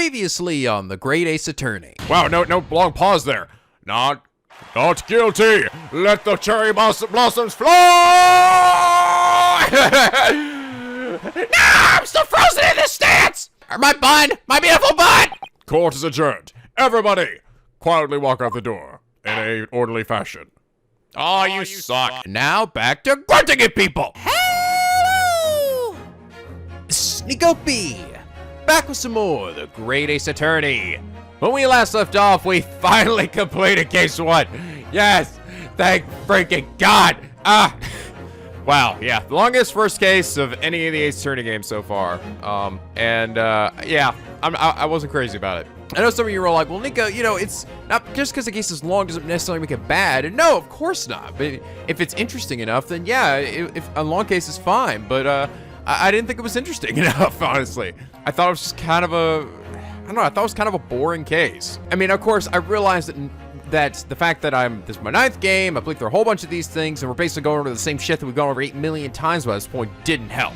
Previously on The Great Ace Attorney. Wow, no long pause there. Not guilty. Let the cherry blossoms fly! No, I'm still frozen in this stance! My bun! My beautiful bun! Court is adjourned. Everybody, quietly walk out the door in an orderly fashion. Oh, you suck. Now back to grunting at people. Hello! NicoB. Back with some more The Great Ace Attorney. When we last left off, we finally completed case 1. Yes, thank freaking God. Wow, yeah, the longest first case of any of the Ace Attorney games so far. Yeah, I wasn't crazy about it. I know some of you were like, well, Nico, you know, it's not just because the case is long doesn't necessarily make it bad. And no, of course not. But if it's interesting enough, then yeah, if a long case is fine. But I didn't think it was interesting enough, honestly. I thought it was just kind of I don't know, I thought it was kind of a boring case. I mean, of course, I realized that the fact that this is my 9th game, I played through a whole bunch of these things, and we're basically going over the same shit that we've gone over 8 million times by this point didn't help.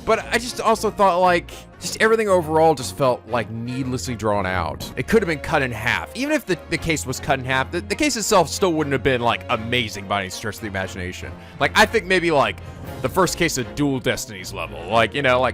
But I just also thought, like, just everything overall just felt, like, needlessly drawn out. It could have been cut in half. Even if the case was cut in half, the case itself still wouldn't have been, like, amazing by any stretch of the imagination. Like, I think maybe, like, the first case of dual Destinies level. Like, you know,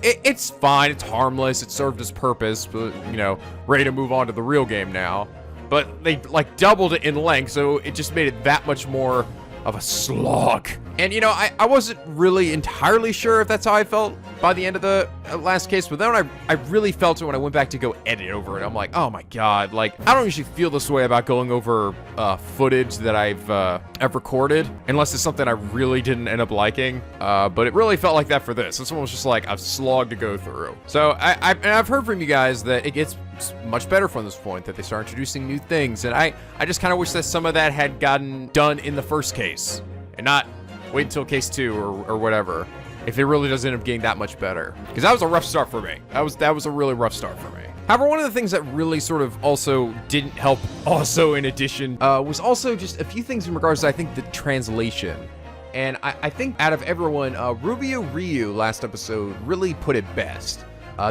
it's fine, it's harmless, it served its purpose, but, you know, ready to move on to the real game now. But they, like, doubled it in length, so it just made it that much more of a slog. And, you know, I wasn't really entirely sure if that's how I felt by the end of the last case, but then I really felt it when I went back to go edit over it. I'm like, oh my God, like, I don't usually feel this way about going over footage that I've recorded, unless it's something I really didn't end up liking, but it really felt like that for this. This one was just like a slog to go through. So I've heard from you guys that it gets much better from this point, that they start introducing new things, and I just kind of wish that some of that had gotten done in the first case, and not wait until case 2 or whatever, if it really does end up getting that much better. Because that was a rough start for me. That was a really rough start for me. However, one of the things that really sort of also didn't help, also in addition, was also just a few things in regards to, I think, the translation. And I think out of everyone, Ryu last episode really put it best.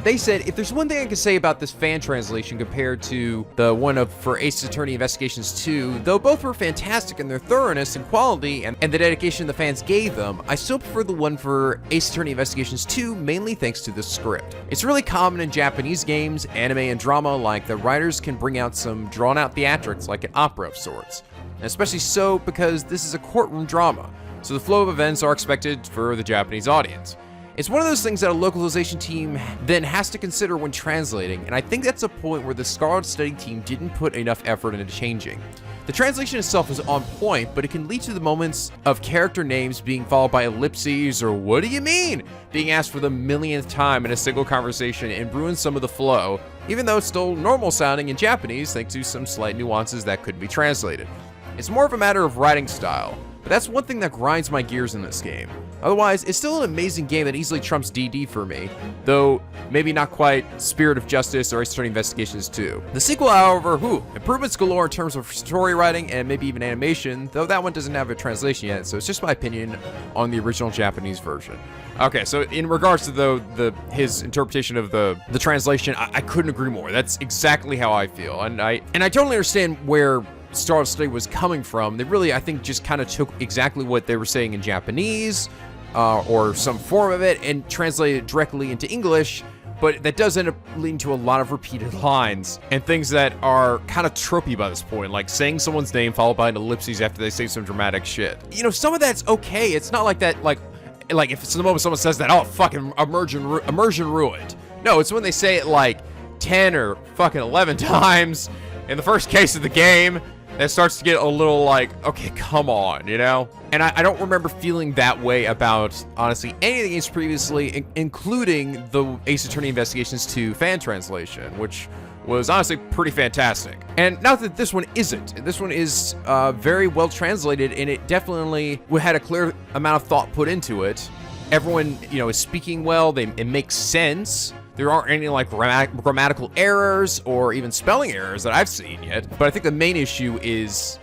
They said, if there's one thing I can say about this fan translation compared to the one for Ace Attorney Investigations 2, though both were fantastic in their thoroughness and quality and the dedication the fans gave them, I still prefer the one for Ace Attorney Investigations 2, mainly thanks to the script. It's really common in Japanese games, anime, and drama alike that writers can bring out some drawn-out theatrics like an opera of sorts. And especially so because this is a courtroom drama, so the flow of events are expected for the Japanese audience. It's one of those things that a localization team then has to consider when translating, and I think that's a point where the Scarlet Study team didn't put enough effort into changing. The translation itself is on point, but it can lead to the moments of character names being followed by ellipses or "what do you mean?" being asked for the millionth time in a single conversation and ruin some of the flow, even though it's still normal sounding in Japanese thanks to some slight nuances that couldn't be translated. It's more of a matter of writing style, but that's one thing that grinds my gears in this game. Otherwise, it's still an amazing game that easily trumps DD for me, though maybe not quite Spirit of Justice or Ace Attorney Investigations 2. The sequel, however, improvements galore in terms of story writing and maybe even animation, though that one doesn't have a translation yet, so it's just my opinion on the original Japanese version. Okay, so in regards to his interpretation of the translation, I couldn't agree more. That's exactly how I feel, and I totally understand where Scarlet Study was coming from. They really, I think, just kind of took exactly what they were saying in Japanese, or some form of it, and translated it directly into English, but that does end up leading to a lot of repeated lines, and things that are kind of tropey by this point, like saying someone's name followed by an ellipses after they say some dramatic shit. You know, some of that's okay. It's not like that, like if it's the moment someone says that, oh, fucking immersion ruined. No, it's when they say it like 10 or fucking 11 times in the first case of the game, it starts to get a little like, okay, come on, you know? And I don't remember feeling that way about, honestly, any of the games previously, including the Ace Attorney Investigations 2 fan translation, which was honestly pretty fantastic. And not that this one isn't. This one is very well translated, and it definitely had a clear amount of thought put into it. Everyone, you know, is speaking well. It makes sense. There aren't any like grammatical errors or even spelling errors that I've seen yet. But I think the main issue is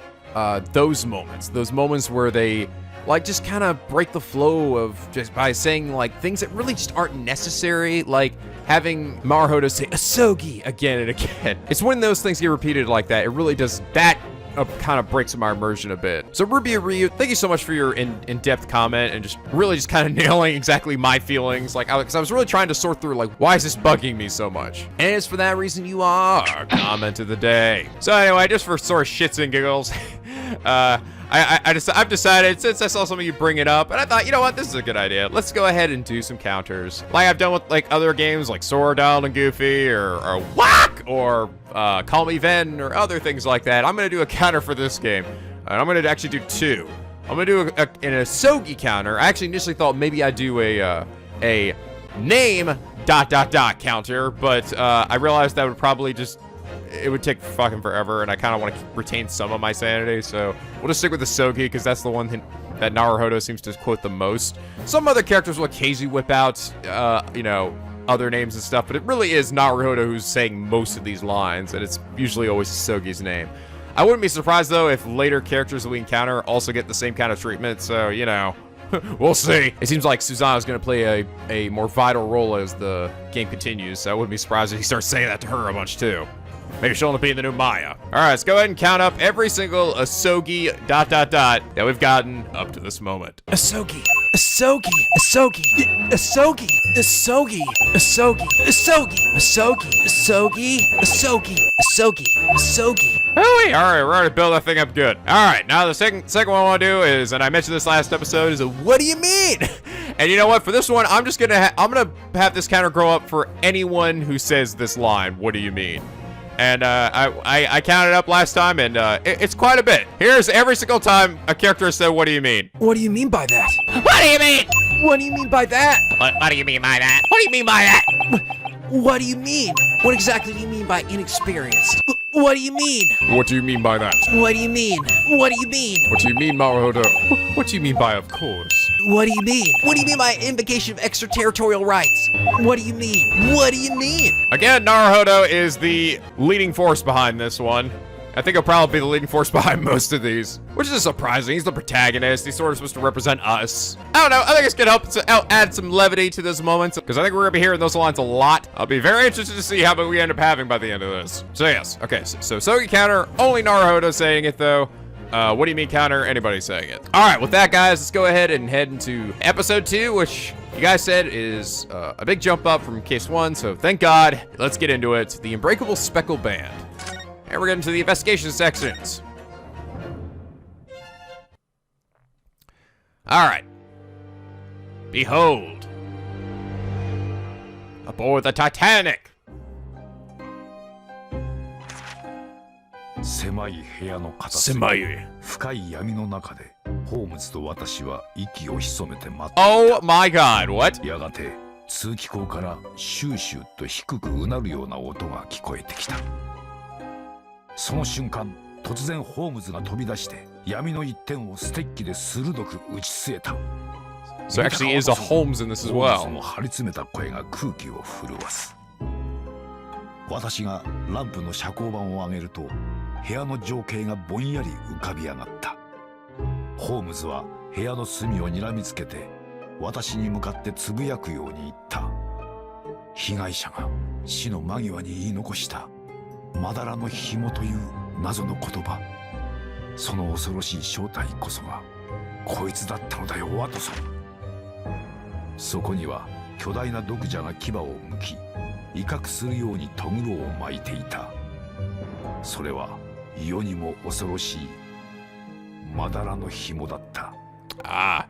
those moments where they like just kind of break the flow of just by saying like things that really just aren't necessary, like having Naruhodō say Asogi again and again. It's when those things get repeated like that, it really does that kind of breaks my immersion a bit. So Ruby and Ryu, thank you so much for your in-depth comment and just really just kind of nailing exactly my feelings. Like, because I was really trying to sort through like, why is this bugging me so much? And it's for that reason you are comment of the day. So anyway, just for sort of shits and giggles, I've decided, since I saw some of you bring it up, and I thought, you know what, this is a good idea. Let's go ahead and do some counters. Like I've done with like other games like Sora, Donald, and Goofy, or Whack, or Call Me Ven, or other things like that. I'm gonna do a counter for this game. And I'm gonna actually do two. I'm gonna do an Asogi counter. I actually initially thought maybe I'd do a name ... counter, but I realized that would probably just, it would take fucking forever, and I kind of want to retain some of my sanity, so we'll just stick with the Asogi, because that's the one that Naruhodō seems to quote the most. Some other characters will occasionally whip out, you know, other names and stuff, but it really is Naruhodō who's saying most of these lines, and it's usually always Asogi's name. I wouldn't be surprised, though, if later characters that we encounter also get the same kind of treatment, so, you know, we'll see. It seems like Susanna's going to play a more vital role as the game continues, so I wouldn't be surprised if he starts saying that to her a bunch, too. Maybe she'll end up being the new Maya. All right, let's go ahead and count up every single Asogi ... that we've gotten up to this moment. Asogi, Asogi, Asogi, Asogi, Asogi, Asogi, Asogi, Asogi, Asogi, Asogi, Asogi, Asogi. Oh, wait, all right, we're already building that thing up good. All right, now the second one I want to do is, and I mentioned this last episode, is a what do you mean? And you know what? For this one, I'm just gonna have this counter grow up for anyone who says this line. What do you mean? And I counted up last time, and it's quite a bit. Here's every single time a character said, what do you mean? What do you mean by that? What do you mean? What do you mean by that? What do you mean by that? What do you mean by that? What do you mean? What exactly do you mean by inexperienced? What do you mean? What do you mean by that? What do you mean? What do you mean? What do you mean, Naruhodō? What do you mean by of course? What do you mean? What do you mean by invocation of extraterritorial rights? What do you mean? What do you mean? Again, Naruhodō is the leading force behind this one. I think he'll probably be the leading force behind most of these, which is surprising. He's the protagonist. He's sort of supposed to represent us. I don't know. I think it's gonna help to add some levity to those moments, because I think we're gonna be hearing those lines a lot. I'll be very interested to see how many we end up having by the end of this. So yes, okay. So Asogi counter, only Naruhodō saying it though. What do you mean counter? Anybody saying it? All right, with that, guys, let's go ahead and head into episode 2, which you guys said is a big jump up from case 1. So thank God. Let's get into it. The Unbreakable Speckle Band. And we're getting to the investigation sections. All right. Behold. Aboard the Titanic. 狭い部屋の片隅、深い闇の中でホームズと私は息を潜めて待っていた。 Oh my God, what? やがて通気口からシューシューと低くうなるような音が聞こえてきた。その瞬間、突然ホームズが飛び出して闇の一点をステッキで鋭く打ち据えた。 So actually is a Holmes in this as well. ホームズの張り詰めた声が空気を震わす。私がランプの遮光板を上げると部屋の情景がぼんやり浮かび上がった。ホームズは部屋の隅を睨みつけて私に向かってつぶやくように言った。被害者が死の間際に言い残したまだらの紐という謎の言葉、その恐ろしい正体こそがこいつだったのだよ、ワトソン。そこには巨大な毒蛇が牙をむき威嚇するようにとぐろを巻いていた。それは世にも恐ろしいまだらの紐だった。 Ah,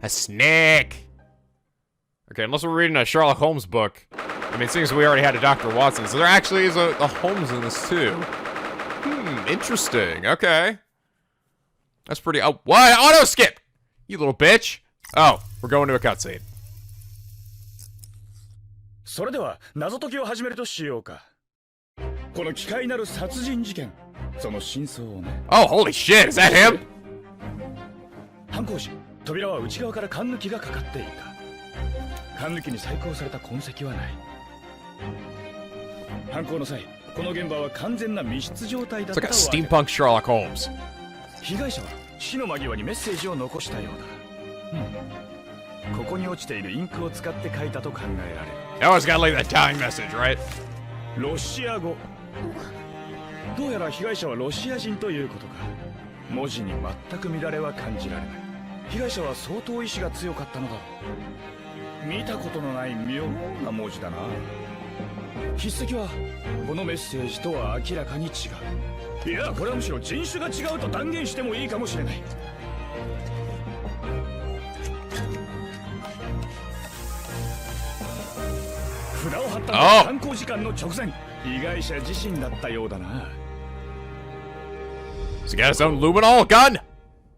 a snake. Okay, unless we're reading a Sherlock Holmes book. I mean, seeing as we already had a Dr. Watson, so there actually is a Holmes in this too. Interesting. Okay. That's pretty... Oh, what? Auto skip! You little bitch. Oh, we're going to a cutscene. それでは謎解きを始めるとしようか。この奇怪なる殺人事件、その真相をね。Oh, holy shit! Is that him? 犯行時、扉は内側から缶抜きがかかっていた。缶抜きに細工された痕跡はない。犯行の際、この現場は完全な密室状態だったと。It's like a steampunk Sherlock Holmes. 被害者は死の間際にメッセージを残したようだ。ここに落ちているインクを使って書いたと考えられる。 You always gotta leave that dying message, right? ロシア語。どうやら被害者はロシア人ということか。文字に全く乱れは感じられない。被害者は相当意志が強かったのだろう。見たことのない妙な文字だな。筆跡はこのメッセージとは明らかに違う。いや、これはむしろ人種が違うと断言してもいいかもしれない。札を貼ったのは犯行時間の直前、被害者自身だったようだな。 He's got his own luminol gun.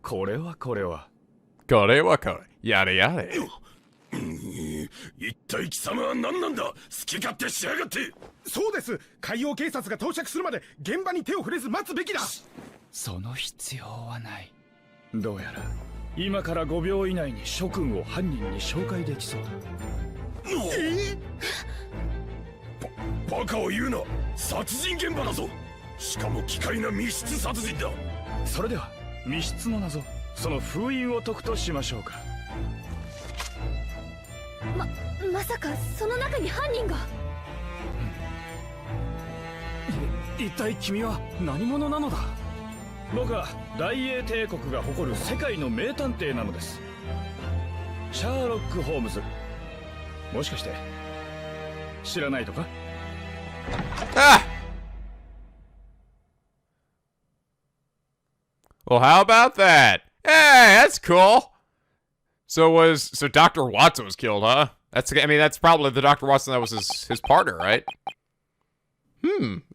これはこれは。 Kore wa kore. Yada yada. 一体貴様は何なんだ。好き勝手しやがって。そうです。海洋警察が到着するまで現場に手を触れず待つべきだ。その必要はない。どうやら今から5秒以内に諸君を犯人に紹介できそうだ。バカを言うな。殺人現場だぞ。しかも奇怪な密室殺人だ。それでは密室の謎、その封印を解くとしましょうか。まさかその中に犯人が。一体君は何者なのだ。僕は大英帝国が誇る世界の名探偵なのです。シャーロック・ホームズ。もしかして知らないとか。 Ah! Well, how about that? Hey, that's cool. So Dr. Watson was killed, huh? I mean, that's probably the Dr. Watson that was his partner, right?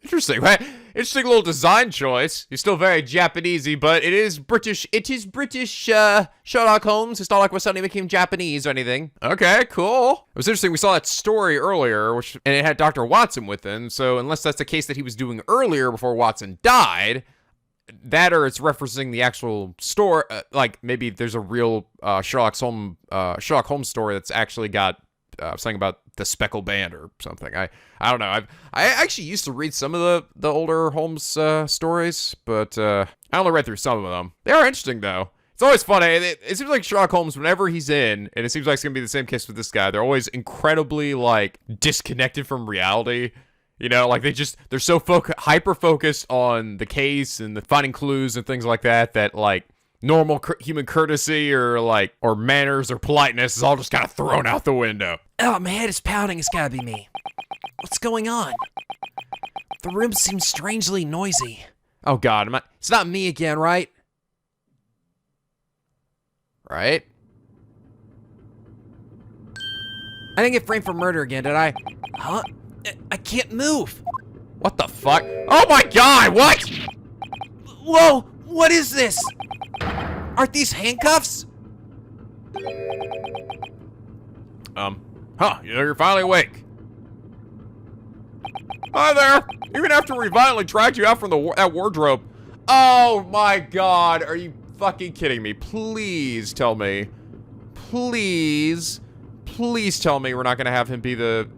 Interesting, right? Interesting little design choice. He's still very Japanesey, but it is British. It is British Sherlock Holmes. It's not like we suddenly became Japanese or anything. Okay, cool. It was interesting. We saw that story earlier, and it had Dr. Watson with him. So unless that's the case that he was doing earlier before Watson died, that or it's referencing the actual story. Like maybe there's a real Sherlock Holmes story that's actually got something about the Speckled Band or something. I don't know. I actually used to read some of the older Holmes stories, but I only read through some of them. They are interesting though. It's always funny. It seems like Sherlock Holmes, whenever he's in, and it seems like it's gonna be the same case with this guy, they're always incredibly like disconnected from reality. You know, like they're so hyper focused on the case and the finding clues and things like that that like normal human courtesy or manners or politeness is all just kind of thrown out the window. Oh, my head is pounding. It's gotta be me. What's going on? The room seems strangely noisy. Oh God, it's not me again, right? Right? I didn't get framed for murder again, did I? Huh? I can't move. What the fuck? Oh my God, what? Whoa, what is this? Aren't these handcuffs? You're finally awake. Hi there. Even after we violently dragged you out from that wardrobe. Oh my God, are you fucking kidding me? Please tell me. Please tell me we're not gonna have him be the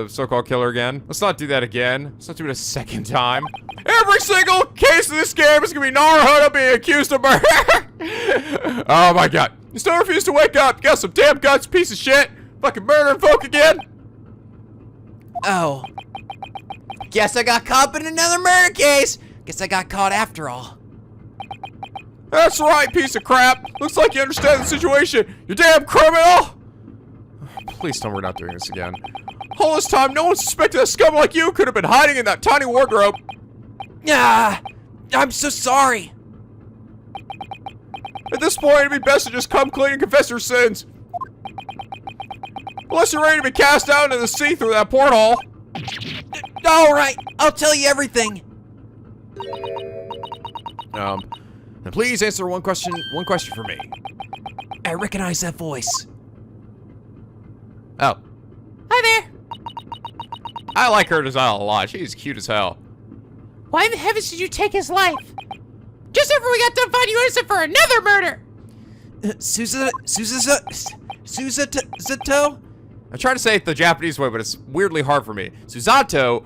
so-called killer again. Let's not do that again. Let's not do it a second time. Every single case of this game is gonna be Naruhodō being accused of murder. Oh my God. You still refuse to wake up. You got some damn guts, piece of shit. Fucking murdering folk again. Oh. Guess I got caught in another murder case. Guess I got caught after all. That's right, piece of crap. Looks like you understand the situation. You damn criminal. Please tell me we're not doing this again. All this time, no one suspected a scum like you could have been hiding in that tiny wardrobe. Ah, I'm so sorry. At this point, it'd be best to just come clean and confess your sins. Unless you're ready to be cast out into the sea through that porthole. All right, I'll tell you everything. And please answer one question for me. I recognize that voice. Oh. Hi there. I like her design a lot. She's cute as hell. Why in the heavens did you take his life? Just after we got done finding you innocent for another murder! Suzato? I try to say it the Japanese way, but it's weirdly hard for me. Suzato.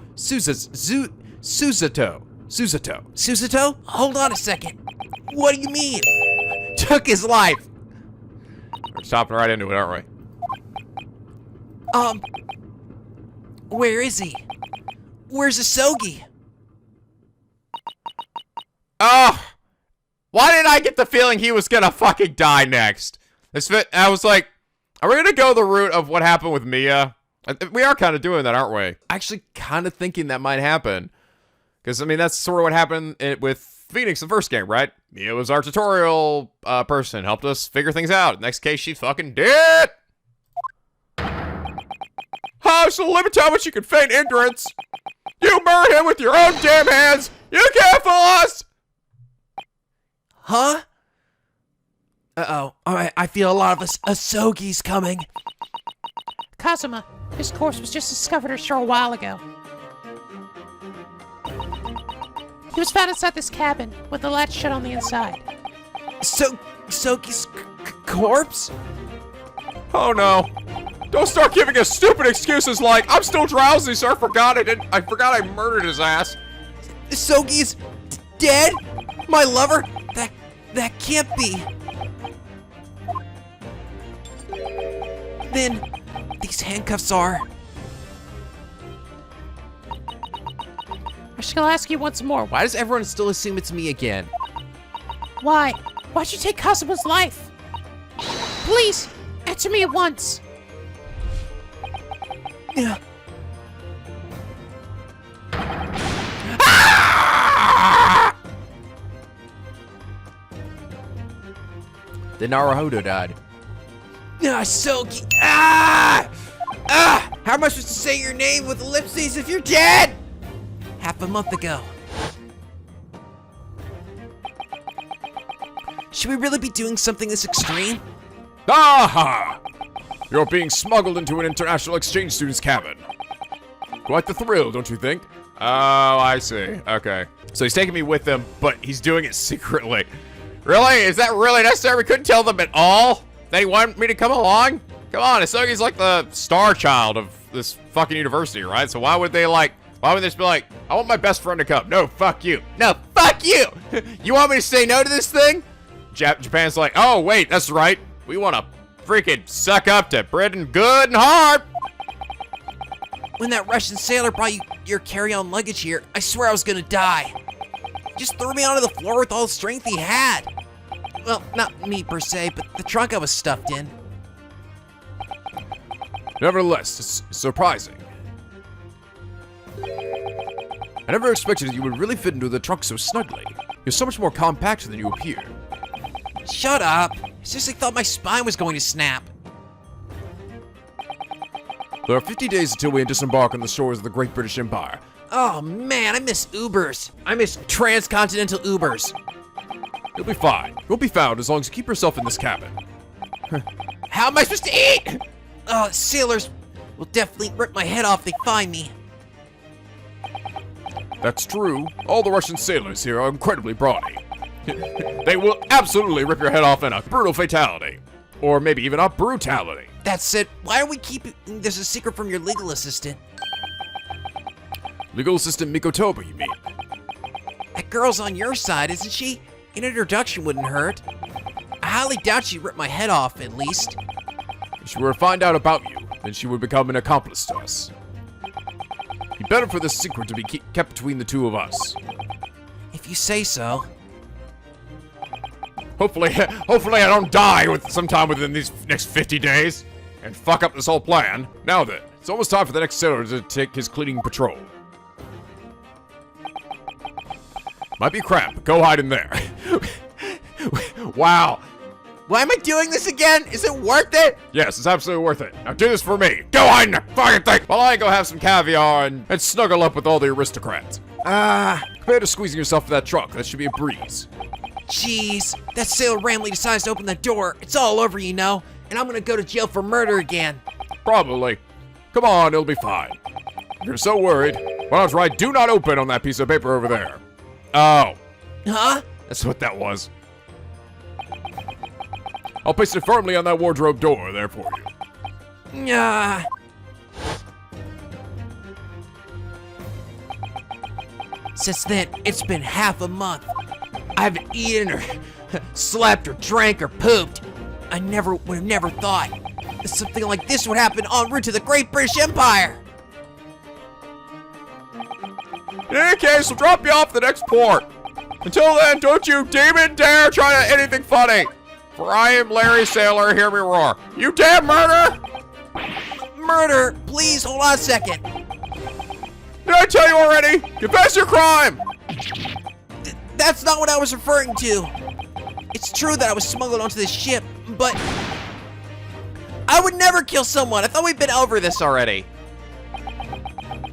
Suzato? Hold on a second. What do you mean? took his life. We're chopping right into it, aren't we? Where is he? Where's Asogi? Oh! Why did I get the feeling he was gonna fucking die next? I was like, are we gonna go the route of what happened with Mia? We are kind of doing that, aren't we? Actually, kind of thinking that might happen. Because, I mean, that's sort of what happened with Phoenix, the first game, right? Mia was our tutorial person, helped us figure things out. Next case, she fucking did! Oh, so limit how much you can feign ignorance! You murdered him with your own damn hands! You can't fool us! Huh? Uh-oh. Alright, I feel a lot of Asogi's coming. Kazuma, his corpse was just discovered a short while ago. He was found inside this cabin with the latch shut on the inside. Asogi's corpse? Oh no. Don't start giving us stupid excuses like, I'm still drowsy, so I forgot I murdered his ass. Asogi's dead? My lover? That can't be. Then, these handcuffs are... I shall ask you once more. Why does everyone still assume it's me again? Why? Why'd you take Kazuma's life? Please, answer me at once. Yeah. The Naruhodō died. Asogi. How am I supposed to say your name with ellipses if you're dead? Half a month ago. Should we really be doing something this extreme? Aha! You're being smuggled into an international exchange student's cabin. Quite the thrill, don't you think? Oh, I see. Okay. So he's taking me with him, but he's doing it secretly. Really? Is that really necessary? We couldn't tell them at all? They want me to come along? Come on, Asogi's like the star child of this fucking university, right? So why would they just be like, I want my best friend to come? No, fuck you. No, fuck you! You want me to say no to this thing? Japan's like, oh, wait, that's right. We want to freaking suck up to Britain good and hard. When that Russian sailor brought you your carry-on luggage here, I swear I was gonna die. He just threw me onto the floor with all the strength he had. Well, not me per se, but the trunk I was stuffed in. Nevertheless, it's surprising. I never expected that you would really fit into the trunk so snugly. You're so much more compact than you appear. Shut up. I seriously thought my spine was going to snap. There are 50 days until we disembark on the shores of the Great British Empire. Oh man, I miss Ubers. I miss transcontinental Ubers. You'll be fine. You'll be found as long as you keep yourself in this cabin. How am I supposed to eat? Sailors will definitely rip my head off if they find me. That's true. All the Russian sailors here are incredibly brawny. They will absolutely rip your head off in a brutal fatality. Or maybe even a brutality. That's it. Why are we keeping this a secret from your legal assistant? Legal assistant Mikotoba, you mean? That girl's on your side, isn't she? An introduction wouldn't hurt. I highly doubt she'd rip my head off, at least. If she were to find out about you, then she would become an accomplice to us. It'd be better for this secret to be kept between the two of us. If you say so. Hopefully I don't die sometime within these next 50 days and fuck up this whole plan. Now then, it's almost time for the next sailor to take his cleaning patrol. Might be crap, but go hide in there. Wow. Why am I doing this again? Is it worth it? Yes, it's absolutely worth it. Now do this for me. Go hide in there fucking thing while I go have some caviar and snuggle up with all the aristocrats. Compared to squeezing yourself in that trunk, that should be a breeze. Jeez, that sailor randomly decides to open the door. It's all over, you know. And I'm gonna go to jail for murder again. Probably. Come on, it'll be fine. If you're so worried, why don't you write "Do not open" on that piece of paper over there? Oh. Huh? That's what that was. I'll paste it firmly on that wardrobe door there for you. Since then, it's been half a month. I haven't eaten or slept or drank or pooped. I would have never thought that something like this would happen en route to the Great British Empire. In any case, we'll drop you off the next port. Until then, don't you demon dare try to anything funny. For I am Larry Sailor, hear me roar. You damn murderer! Murder? Please, hold on a second. Did I tell you already? Confess your crime! That's not what I was referring to. It's true that I was smuggled onto this ship, but I would never kill someone. I thought we'd been over this already.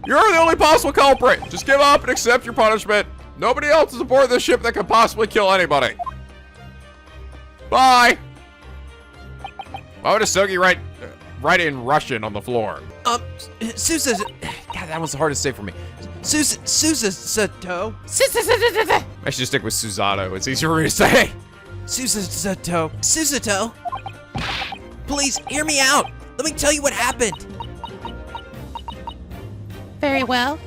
You're the only possible culprit. Just give up and accept your punishment. Nobody else is aboard this ship that can possibly kill anybody. Bye. Why would Asogi write in Russian on the floor? Susa. God, that was the hardest to say for me. Susato. I should just stick with Susato. It's easier for me to say. Susato. Please, hear me out. Let me tell you what happened. Very well.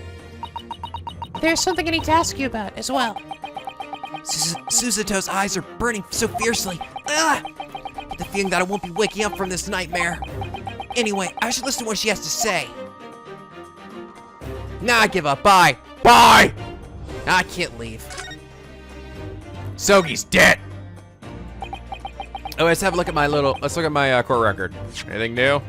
There's something I need to ask you about as well. Susato's eyes are burning so fiercely. Get the feeling that I won't be waking up from this nightmare. Anyway, I should listen to what she has to say. Nah, I give up. Bye. Bye! I can't leave. Sogi's dead. Oh, let's look at my court record. Anything new?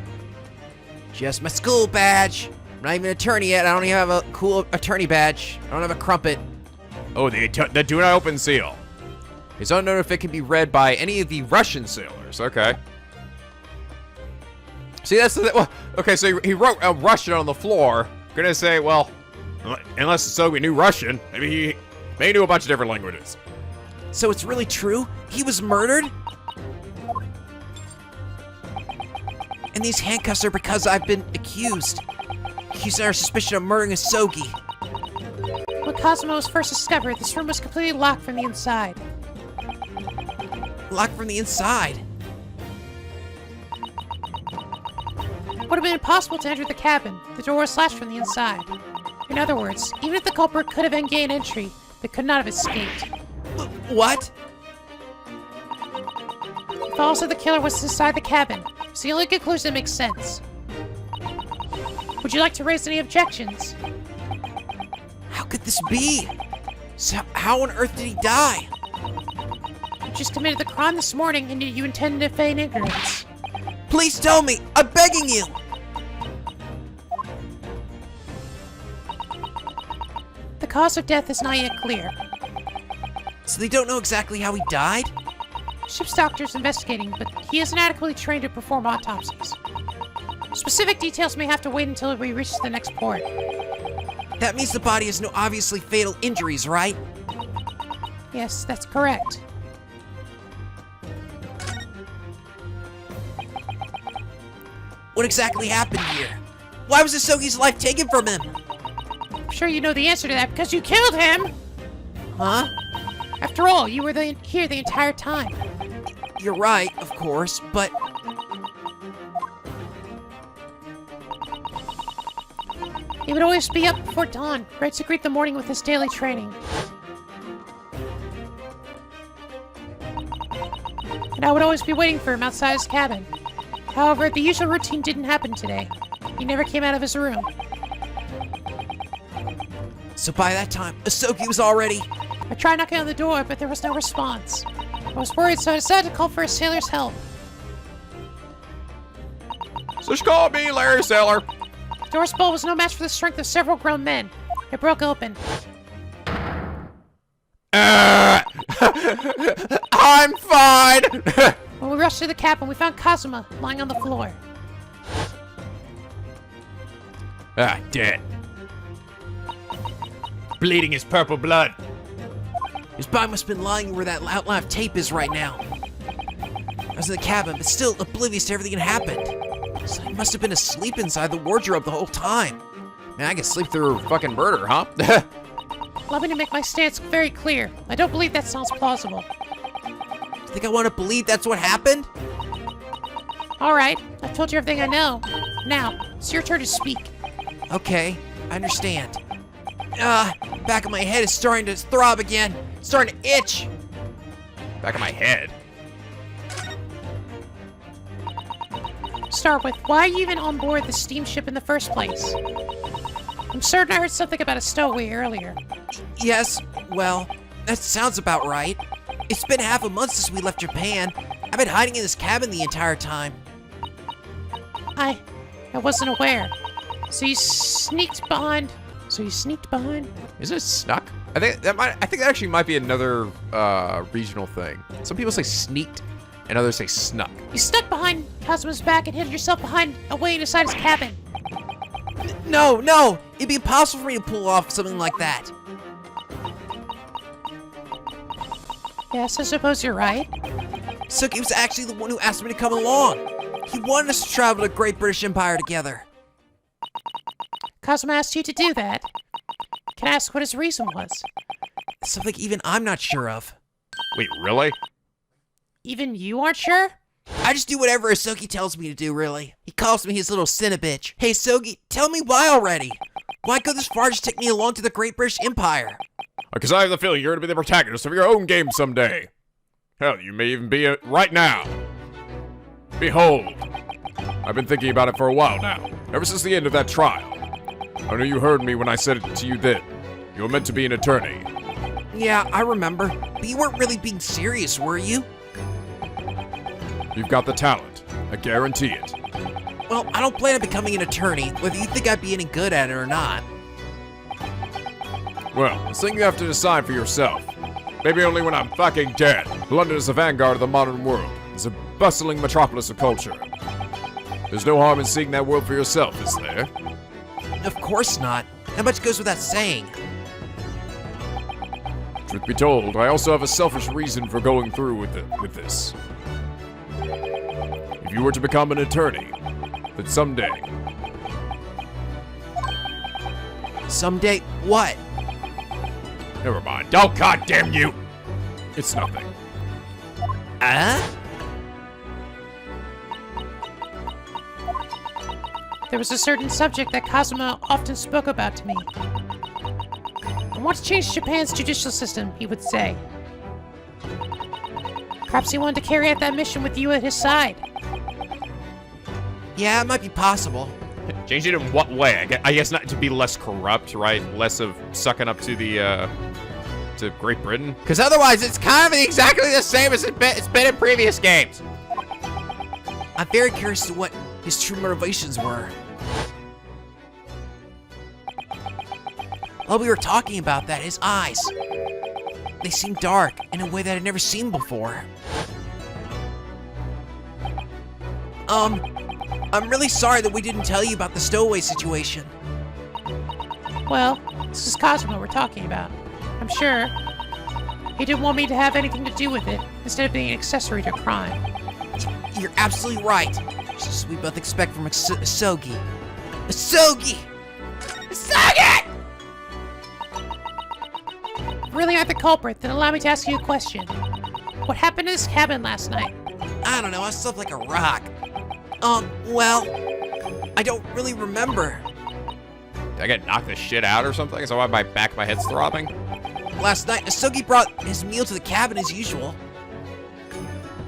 Just my school badge. I'm not even an attorney yet. I don't even have a cool attorney badge. I don't have a crumpet. Oh, the do not open seal. It's unknown if it can be read by any of the Russian sailors. Okay. See, that's the well, okay, so he wrote Russian on the floor. Gonna say, well, unless Sogi knew Russian, maybe he knew a bunch of different languages. So it's really true? He was murdered? And these handcuffs are because I've been accused. Accused under suspicion of murdering Asogi. When Cosmo was first discovered, this room was completely locked from the inside. Locked from the inside? It would have been impossible to enter the cabin. The door was latched from the inside. In other words, even if the culprit could have gained entry, they could not have escaped. What? If also the killer was inside the cabin, it's the only conclusion that makes sense. Would you like to raise any objections? How could this be? So how on earth did he die? You just committed the crime this morning and you intended to feign ignorance. Please tell me! I'm begging you! The cause of death is not yet clear. So they don't know exactly how he died? Ship's doctor's investigating, but he isn't adequately trained to perform autopsies. Specific details may have to wait until we reach the next port. That means the body has no obviously fatal injuries, right? Yes, that's correct. What exactly happened here? Why was Asogi's life taken from him? I'm sure you know the answer to that because you killed him! Huh? After all, you were here the entire time. You're right, of course, but... He would always be up before dawn, ready to greet the morning with his daily training. And I would always be waiting for him outside his cabin. However, the usual routine didn't happen today. He never came out of his room. So by that time, Asogi was already... I tried knocking on the door, but there was no response. I was worried, so I decided to call for a sailor's help. Just call me Larry Sailor. The door's bolt was no match for the strength of several grown men. It broke open. I'm fine! When we rushed to the cabin, we found Kazuma lying on the floor. Dead. Bleeding his purple blood. His body must have been lying where that live tape is right now. I was in the cabin, but still oblivious to everything that happened. So he must have been asleep inside the wardrobe the whole time. Man, I can sleep through fucking murder, huh? Allow me to make my stance very clear. I don't believe that sounds plausible. Think I want to believe that's what happened? Alright, I've told you everything I know. Now, it's your turn to speak. Okay, I understand. Back of my head is starting to throb again. It's starting to itch. Back of my head. Start with, why are you even on board the steamship in the first place? I'm certain I heard something about a stowaway earlier. Yes, well, that sounds about right. It's been half a month since we left Japan. I've been hiding in this cabin the entire time. I wasn't aware. So you sneaked behind. Is it snuck? I think that actually might be another regional thing. Some people say sneaked, and others say snuck. You stuck behind Kazuma's back and hid yourself away inside his cabin. No, it'd be impossible for me to pull off something like that. Yes, I suppose you're right. Suki was actually the one who asked me to come along. He wanted us to travel to the Great British Empire together. Kazuma asked you to do that. Can I ask what his reason was? Something even I'm not sure of. Wait, really? Even you aren't sure? I just do whatever Asogi tells me to do, really. He calls me his little cinnabitch. Hey, Asogi, tell me why already? Why go this far just to take me along to the Great British Empire? Because I have the feeling you're going to be the protagonist of your own game someday. Hell, you may even be it right now. Behold. I've been thinking about it for a while now, ever since the end of that trial. I know you heard me when I said it to you then. You were meant to be an attorney. Yeah, I remember. But you weren't really being serious, were you? You've got the talent. I guarantee it. Well, I don't plan on becoming an attorney, whether you think I'd be any good at it or not. Well, it's something you have to decide for yourself. Maybe only when I'm fucking dead. London is the vanguard of the modern world. It's a bustling metropolis of culture. There's no harm in seeing that world for yourself, is there? Of course not. That much goes without saying. Truth be told, I also have a selfish reason for going through with this. If you were to become an attorney, then someday... Someday what? Never mind. Don't goddamn you! It's nothing. There was a certain subject that Kazuma often spoke about to me. I want to change Japan's judicial system, he would say. Perhaps he wanted to carry out that mission with you at his side. Yeah, it might be possible. Change it in what way? I guess not to be less corrupt, right? Less of sucking up to the, to Great Britain? Because otherwise, it's kind of exactly the same as it's been in previous games. I'm very curious to what his true motivations were. While we were talking about that, his eyes, they seemed dark in a way that I'd never seen before. I'm really sorry that we didn't tell you about the stowaway situation. Well, this is Kazuma we're talking about. I'm sure he didn't want me to have anything to do with it, instead of being an accessory to crime. You're absolutely right. Just as we both expect from Asogi. Asogi! Asogi! Really aren't the culprit, then allow me to ask you a question. What happened in this cabin last night? I don't know, I slept like a rock. Well, I don't really remember. Did I get knocked the shit out or something? Is that why my back of my head's throbbing? Last night, Asogi brought his meal to the cabin as usual.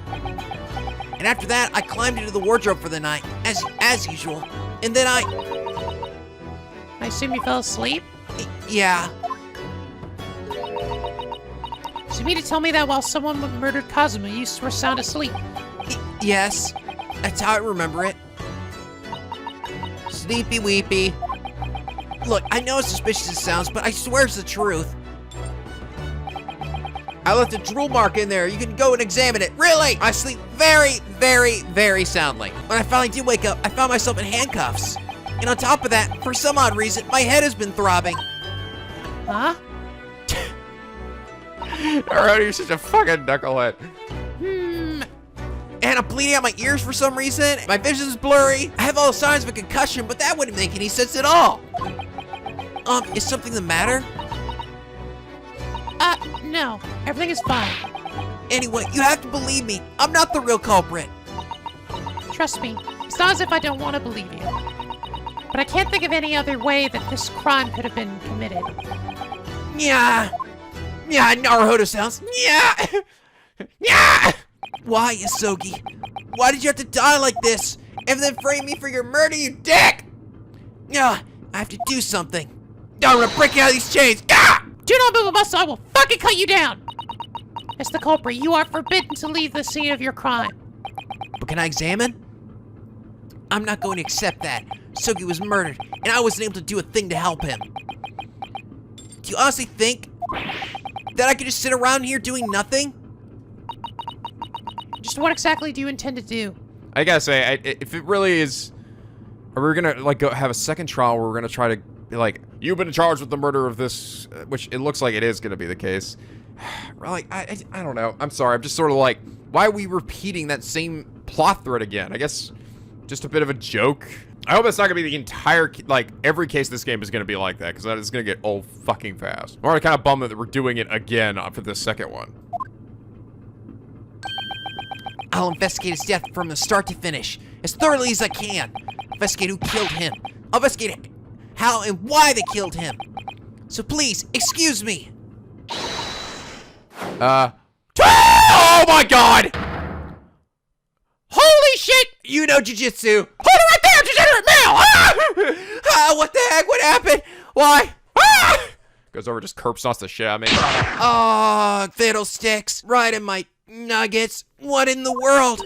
And after that, I climbed into the wardrobe for the night, as usual. And then I assume you fell asleep? Yeah. So you mean to tell me that while someone murdered Kazuma, you were sound asleep? Yes. That's how I remember it. Sleepy weepy. Look, I know as suspicious as it sounds, but I swear it's the truth. I left a drool mark in there. You can go and examine it. Really? I sleep very, very, very soundly. When I finally did wake up, I found myself in handcuffs. And on top of that, for some odd reason, my head has been throbbing. Huh? Naruhodō, you're such a fucking knucklehead. And I'm bleeding out my ears for some reason. My vision's blurry. I have all the signs of a concussion, but that wouldn't make any sense at all. Is something the matter? No. Everything is fine. Anyway, you have to believe me. I'm not the real culprit. Trust me. It's not as if I don't want to believe you. But I can't think of any other way that this crime could have been committed. Yeah. Yeah, Naruhodō sounds. Yeah. Yeah! Why, Asogi? Why did you have to die like this? And then frame me for your murder, you dick! I have to do something. I'm gonna break you out of these chains. Do not move a muscle, I will fucking cut you down! As the culprit, you are forbidden to leave the scene of your crime. But can I examine? I'm not going to accept that. Asogi was murdered, and I wasn't able to do a thing to help him. Do you honestly think that I could just sit around here doing nothing? Just what exactly do you intend to do? I gotta say, if it really is, are we gonna like go have a second trial where we're gonna try to be like, you've been charged with the murder of this, which it looks like it is gonna be the case. Like, I don't know. I'm sorry. I'm just sort of like, why are we repeating that same plot thread again? I guess just a bit of a joke. I hope it's not gonna be the entire, like, every case this game is gonna be like that, because that is gonna get old fucking fast. We're kind of bummed that we're doing it again for the second one. I'll investigate his death from the start to finish, as thoroughly as I can. Investigate who killed him. I'll investigate how and why they killed him. So please, excuse me. Oh my god! Holy shit! You know jujitsu. Hold it right there, degenerate male! What the heck? What happened? Why? Goes over, just curb stomps the shit out of me. Fiddlesticks. Right in my nuggets. What in the world?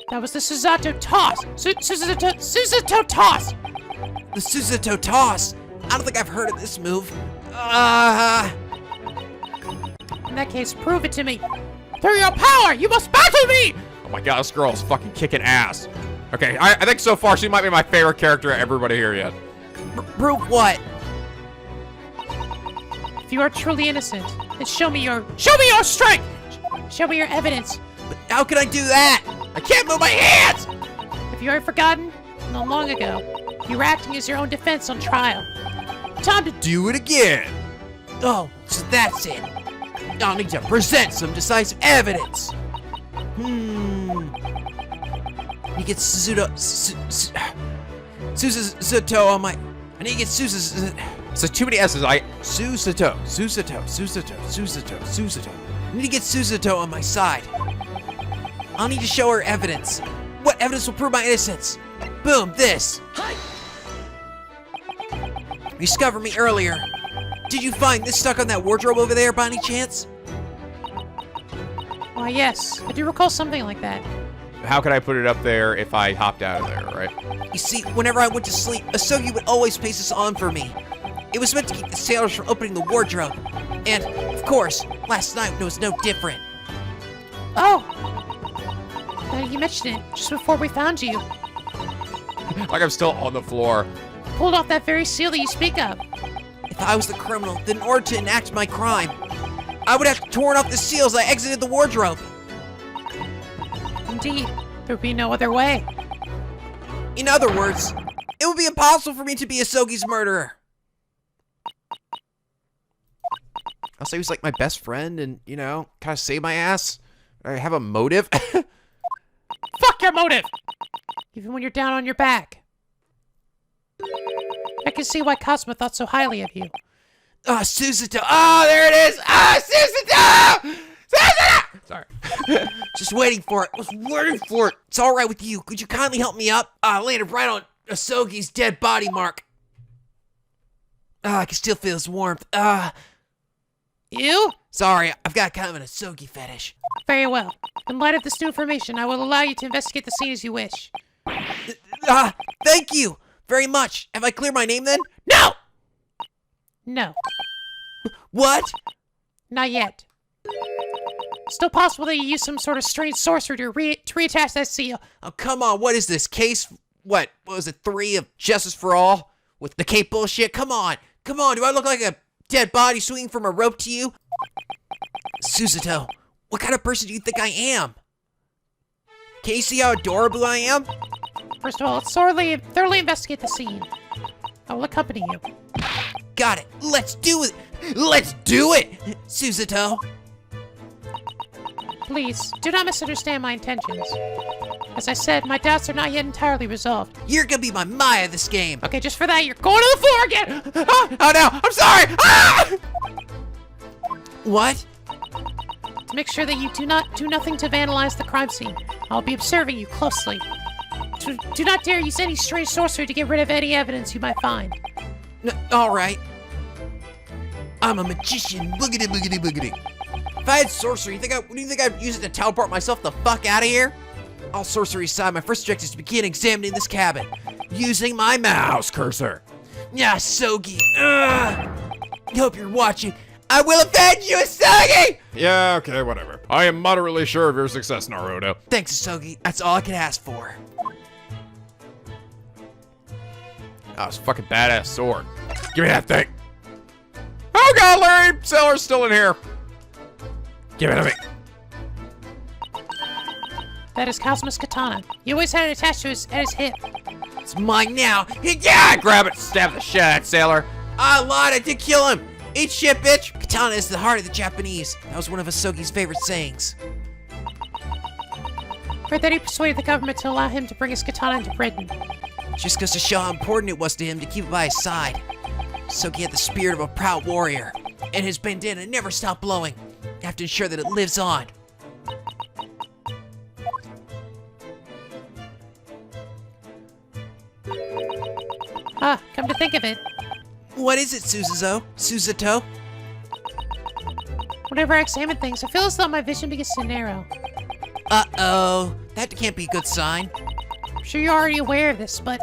That was the Susato toss! Susato toss! The Susato toss? I don't think I've heard of this move. In that case, prove it to me. Through your power, you must battle me! Oh my god, this girl is fucking kicking ass. Okay, I think so far she might be my favorite character of everybody here yet. Prove what? If you are truly innocent, then show me your strength! Show me your evidence. But how can I do that? I can't move my hands! If you are forgotten, not long ago, you were acting as your own defense on trial. Time to Do it again. Oh, so that's it. I'll need to present some decisive evidence. You get Susato on my... I need to get Susato... So too many S's, Susato. I need to get Susato on my side. I'll need to show her evidence. What evidence will prove my innocence? Boom, this. You discovered me earlier. Did you find this stuck on that wardrobe over there by any chance? Why, yes. I do recall something like that. How could I put it up there if I hopped out of there, right? You see, whenever I went to sleep, Asogi would always pace this on for me. It was meant to keep the sailors from opening the wardrobe. And, of course, last night was no different. Oh! Now you mentioned it, just before we found you. Like I'm still on the floor. Pulled off that very seal that you speak of. If I was the criminal, then in order to enact my crime, I would have torn off the seals I exited the wardrobe. Indeed, there would be no other way. In other words, it would be impossible for me to be Asogi's murderer. I'll say he was like my best friend and, you know, kind of save my ass. I have a motive. Fuck your motive! Even when you're down on your back. I can see why Cosmo thought so highly of you. Susato. Oh, there it is. Susato! Susato! Sorry. Just waiting for it. I was waiting for it. It's all right with you. Could you kindly help me up? I landed right on Asogi's dead body mark. I can still feel his warmth. You? Sorry, I've got kind of an Asogi fetish. Very well. In light of this new information, I will allow you to investigate the scene as you wish. Thank you very much. Have I cleared my name then? No! No. What? Not yet. Still possible that you use some sort of strange sorcery to reattach that seal. Oh, come on. What is this? Case, what was it, 3 of Justice for All? With the cape bullshit? Come on. Come on. Do I look like a dead body swinging from a rope to you? Susato, what kind of person do you think I am? Can you see how adorable I am? First of all, let's thoroughly investigate the scene. I will accompany you. Got it. Let's do it. Let's do it, Susato. Please, do not misunderstand my intentions. As I said, my doubts are not yet entirely resolved. You're gonna be my Maya this game. Okay, just for that, you're going to the floor again! Oh no, I'm sorry! Ah! What? to make sure that you do nothing to vandalize the crime scene. I'll be observing you closely. Do not dare use any strange sorcery to get rid of any evidence you might find. All right. I'm a magician. Boogity, boogity, boogity. If I had sorcery, do you think I'd use it to teleport myself the fuck out of here? All sorcery aside, my first objective is to begin examining this cabin using my mouse cursor. Yeah, Sogi. Hope you're watching. I will avenge you, Asogi! Yeah, okay, whatever. I am moderately sure of your success, Naruhodō. Thanks, Asogi. That's all I could ask for. Oh, it's a fucking badass sword. Give me that thing. Oh god, Larry! Sailor's still in here. Give it to me. That is Kazuma's katana. He always had it attached to at his hip. It's mine now. Yeah, grab it, stab the shit out of that sailor. I lied, I did kill him. Eat shit, bitch. Katana is the heart of the Japanese. That was one of Asogi's favorite sayings. Heard that he persuaded the government to allow him to bring his katana into Britain. Just goes to show how important it was to him to keep it by his side. Asogi had the spirit of a proud warrior, and his bandana never stopped blowing. You have to ensure that it lives on. Ah, come to think of it, What is it, Suzuto? whenever I examine things, I feel as though my vision begins to narrow. Uh-oh. That can't be a good sign. I'm sure you're already aware of this, but...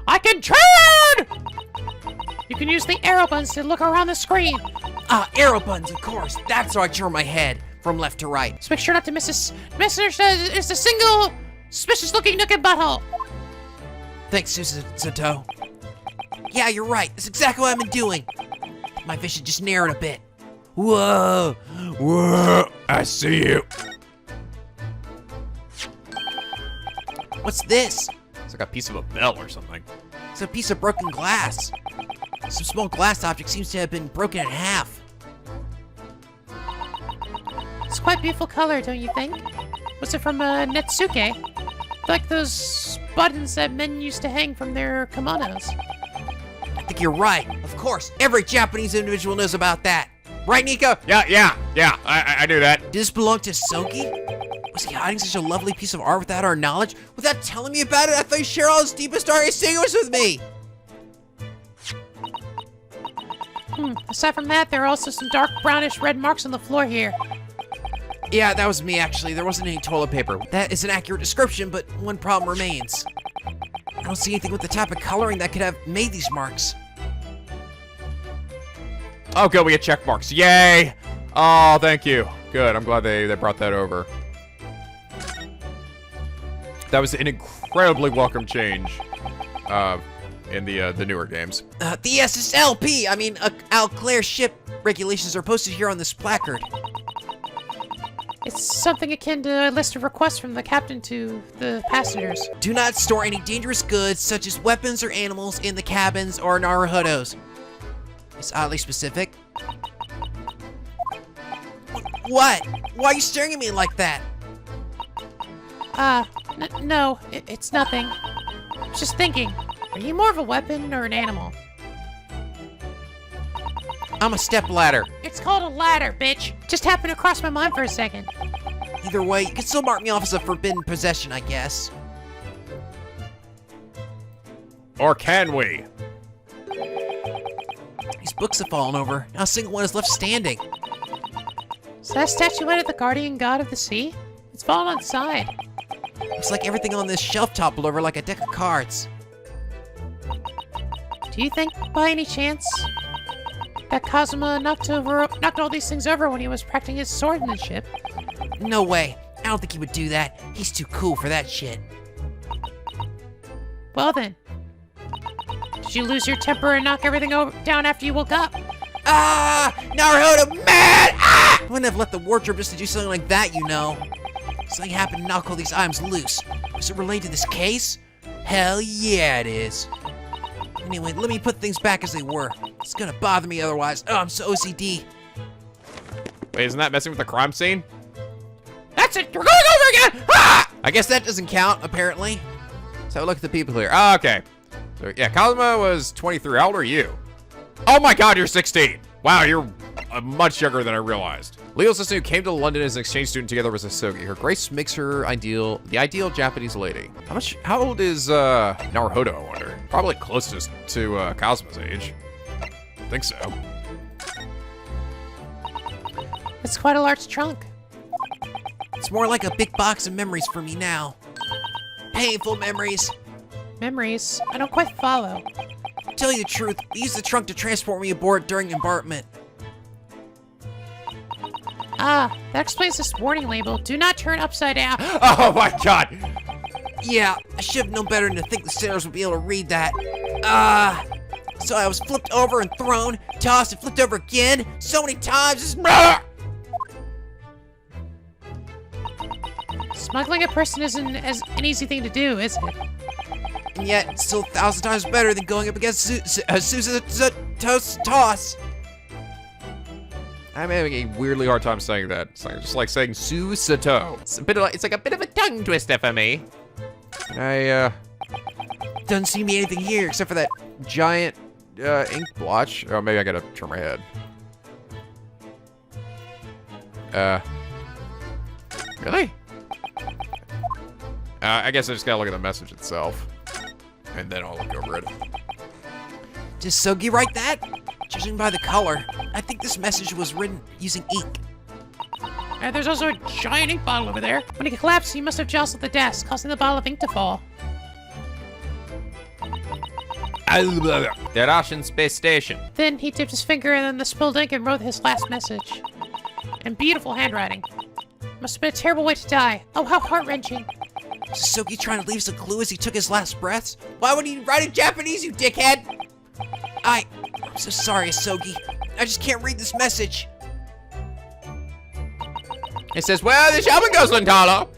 I can turn! You can use the arrow buttons to look around the screen. Arrow buttons, of course. That's how I turn my head from left to right. So make sure not to miss this. It's a single suspicious-looking nook and butthole. Thanks, Suzuto. Yeah, you're right. That's exactly what I've been doing. My vision just narrowed a bit. Whoa! Whoa, I see you. What's this? It's like a piece of a bell or something. It's a piece of broken glass. Some small glass object seems to have been broken in half. It's quite beautiful color, don't you think? Was it from Netsuke? Like those buttons that men used to hang from their kimonos. I think you're right. Of course, every Japanese individual knows about that. Right, Nico? Yeah, I knew that. Did this belong to Sogi? Was he hiding such a lovely piece of art without our knowledge? Without telling me about it? I thought he shared all his deepest, darkest secrets with me. Aside from that, there are also some dark brownish red marks on the floor here. Yeah, that was me, actually. There wasn't any toilet paper. That is an accurate description, but one problem remains. I don't see anything with the type of coloring that could have made these marks. Oh, good, we get check marks. Yay! Oh, thank you. Good, I'm glad they brought that over. That was an incredibly welcome change in the newer games. The SSLP, Al Claire ship regulations are posted here on this placard. It's something akin to a list of requests from the captain to the passengers. Do not store any dangerous goods, such as weapons or animals, in the cabins or Naruhodōs. It's oddly specific. What? Why are you staring at me like that? No, it's nothing. I was just thinking, are you more of a weapon or an animal? I'm a stepladder. It's called a ladder, bitch. Just happened to cross my mind for a second. Either way, you can still mark me off as a forbidden possession, I guess. Or can we? These books have fallen over. Not a single one is left standing. Is that statuette of the guardian god of the sea? It's fallen on its side. Looks like everything on this shelf toppled over like a deck of cards. Do you think, by any chance, that Kazuma knocked all these things over when he was practicing his swordsmanship? No way. I don't think he would do that. He's too cool for that shit. Well then. Did you lose your temper and knock everything down after you woke up? Naruhodō, man! I wouldn't have let the wardrobe just to do something like that, you know. Something happened to knock all these items loose. Is it related to this case? Hell yeah, it is. Anyway, let me put things back as they were. It's gonna bother me otherwise. Oh, I'm so OCD. Wait, isn't that messing with the crime scene? That's it! You're going over again! Ah! I guess that doesn't count, apparently. So look at the people here. Oh, okay. So yeah, Kazuma was 23. How old are you? Oh my god, you're 16. Wow, you're much younger than I realized. Leo's sister who came to London as an exchange student together with Asogi. Her grace makes her the ideal Japanese lady. How old is Naruhodō, I wonder? Probably closest to Kazuma's age. I think so. It's quite a large trunk. It's more like a big box of memories for me now. Painful memories. Memories? I don't quite follow. To tell you the truth, we used the trunk to transport me aboard during embarkment. Ah, that explains this warning label. Do not turn upside down. Oh my god! Yeah, I should have known better than to think the sailors would be able to read that. So I was flipped over and thrown, tossed and flipped over again, so many times. Smuggling a person isn't an easy thing to do, is it? And yet, it's still 1,000 times better than going up against Suzuto's toss. I'm having a weirdly hard time saying that. It's like, just like saying Susato. It's like a bit of a tongue twister for me. Doesn't seem to be anything here except for that. Giant ink blotch. Oh, maybe I gotta turn my head. Really? I guess I just gotta look at the message itself. And then I'll look over it. Did Sogi write that? Judging by the color, I think this message was written using ink. And there's also a giant ink bottle over there. When he collapsed, he must have jostled the desk, causing the bottle of ink to fall. The Russian space station. Then he dipped his finger in the spilled ink and wrote his last message. In beautiful handwriting. Must have been a terrible way to die. Oh, how heart-wrenching. Was Sogi trying to leave us a clue as he took his last breaths? Why would he write in Japanese, you dickhead? I'm so sorry, Asogi. I just can't read this message. It says, "Where the shaman goes, Lintala?"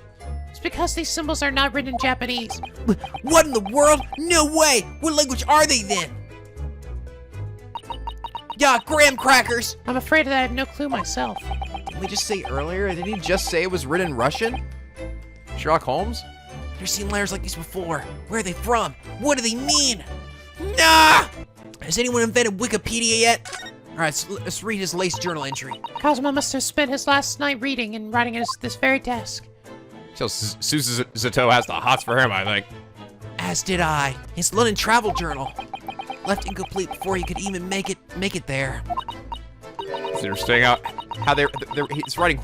It's because these symbols are not written in Japanese. What in the world? No way! What language are they then? Yeah, graham crackers! I'm afraid that I have no clue myself. Didn't we just say earlier? Didn't he just say it was written in Russian? Sherlock Holmes? Never seen letters like these before. Where are they from? What do they mean? Nah! Has anyone invented Wikipedia yet? Alright, let's read his latest journal entry. Kazuma must have spent his last night reading and writing at this very desk. So Suzuto has the hots for him, I think. As did I. His London travel journal. Left incomplete before he could even make it there. It's interesting how he's writing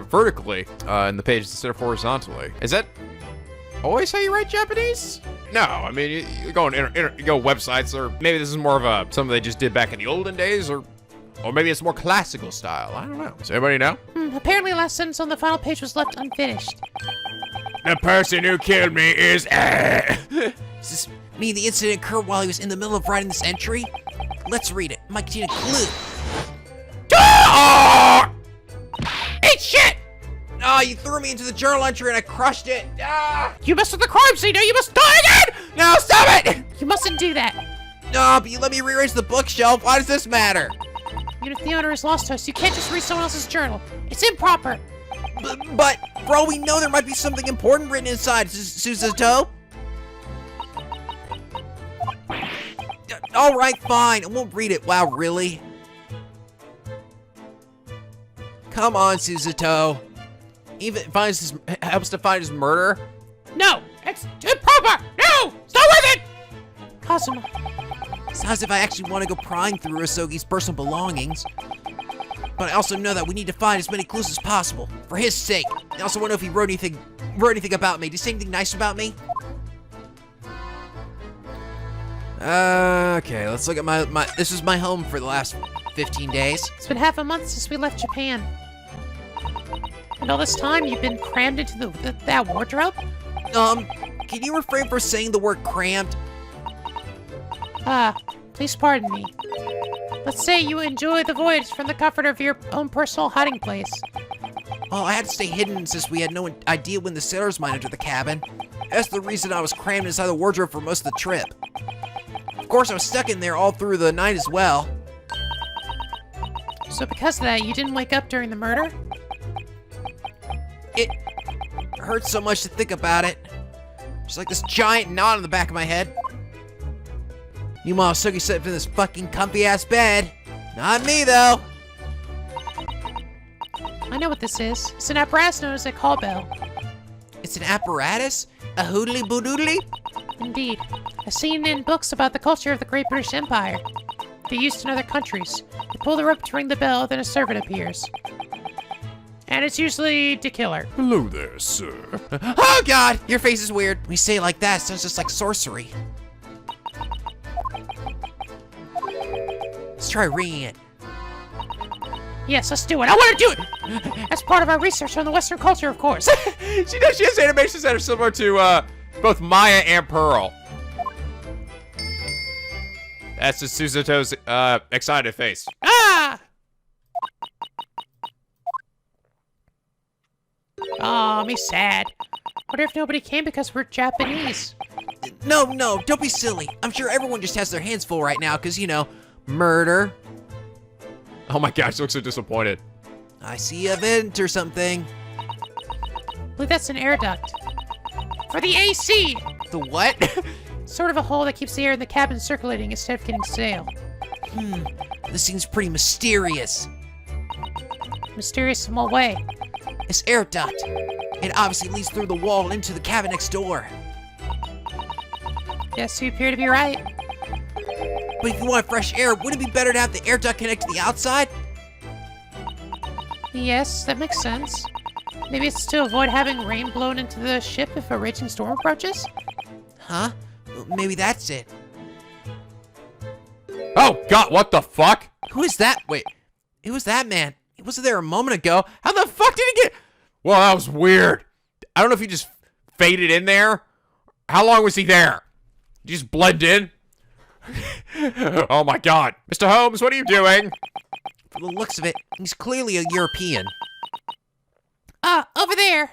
vertically in the page instead of horizontally. Is that always how you write Japanese? No, I mean you go on you go websites, or maybe this is more of something they just did back in the olden days, or maybe it's more classical style. I don't know. Does anybody know? Apparently, last sentence on the final page was left unfinished. The person who killed me is. Does this mean the incident occurred while he was in the middle of writing this entry? Let's read it. Might contain a clue. Eat shit! Oh, you threw me into the journal entry and I crushed it. You messed with the crime scene, now you must die again! No, stop it! You mustn't do that. No, but you let me rearrange the bookshelf. Why does this matter? Even if the owner is lost to us, you can't just read someone else's journal. It's improper. But for all we know, there might be something important written inside, Suzuto. All right, fine. I won't read it. Wow, really? Come on, Suzuto. Even helps to find his murder. No, it's improper. No, stop with it. Kazuma. Sounds as if I actually want to go prying through Asogi's personal belongings. But I also know that we need to find as many clues as possible, for his sake. I also want to know if he wrote anything about me. Did he say anything nice about me? Okay, let's look at this is my home for the last 15 days. It's been half a month since we left Japan. And all this time, you've been crammed into that wardrobe? Can you refrain from saying the word crammed? Please pardon me. Let's say you enjoy the voyage from the comfort of your own personal hiding place. Well, I had to stay hidden since we had no idea when the sailors might enter the cabin. That's the reason I was crammed inside the wardrobe for most of the trip. Of course, I was stuck in there all through the night as well. So because of that, you didn't wake up during the murder? It hurts so much to think about it. Just like this giant knot on the back of my head. Meanwhile, Sugi slept in this fucking comfy-ass bed. Not me, though. I know what this is. It's an apparatus known as a call bell. It's an apparatus? A hoodly boodoodly? Indeed. I've seen in books about the culture of the Great British Empire. They're used in other countries. You pull the rope to ring the bell, then a servant appears. And it's usually the killer. Hello there, sir. Oh god, your face is weird. When you say it like that, it sounds just like sorcery. Let's try ringing it. Yes, let's do it. I want to do it! That's part of our research on the Western culture, of course. She has animations that are similar to both Maya and Pearl. That's just Suzuto's excited face. Ah! Oh, me sad. Wonder if nobody came because we're Japanese. No, don't be silly. I'm sure everyone just has their hands full right now, because, you know, murder. Oh my gosh, she looks so disappointed. I see a vent or something. I believe that's an air duct. For the AC! The what? Sort of a hole that keeps the air in the cabin circulating instead of getting stale. This seems pretty mysterious. Mysterious in what way? This air duct. It obviously leads through the wall into the cabin next door. Yes, you appear to be right. But if you want fresh air, wouldn't it be better to have the air duct connect to the outside? Yes, that makes sense. Maybe it's to avoid having rain blown into the ship if a raging storm approaches? Huh? Maybe that's it. Oh god, what the fuck? Who is that? Wait, who was that man? He wasn't there a moment ago. How the fuck did he get... Well, that was weird. I don't know if he just faded in there. How long was he there? Did he just blend in? Oh my god. Mr. Holmes, what are you doing? From the looks of it, he's clearly a European. Ah, over there!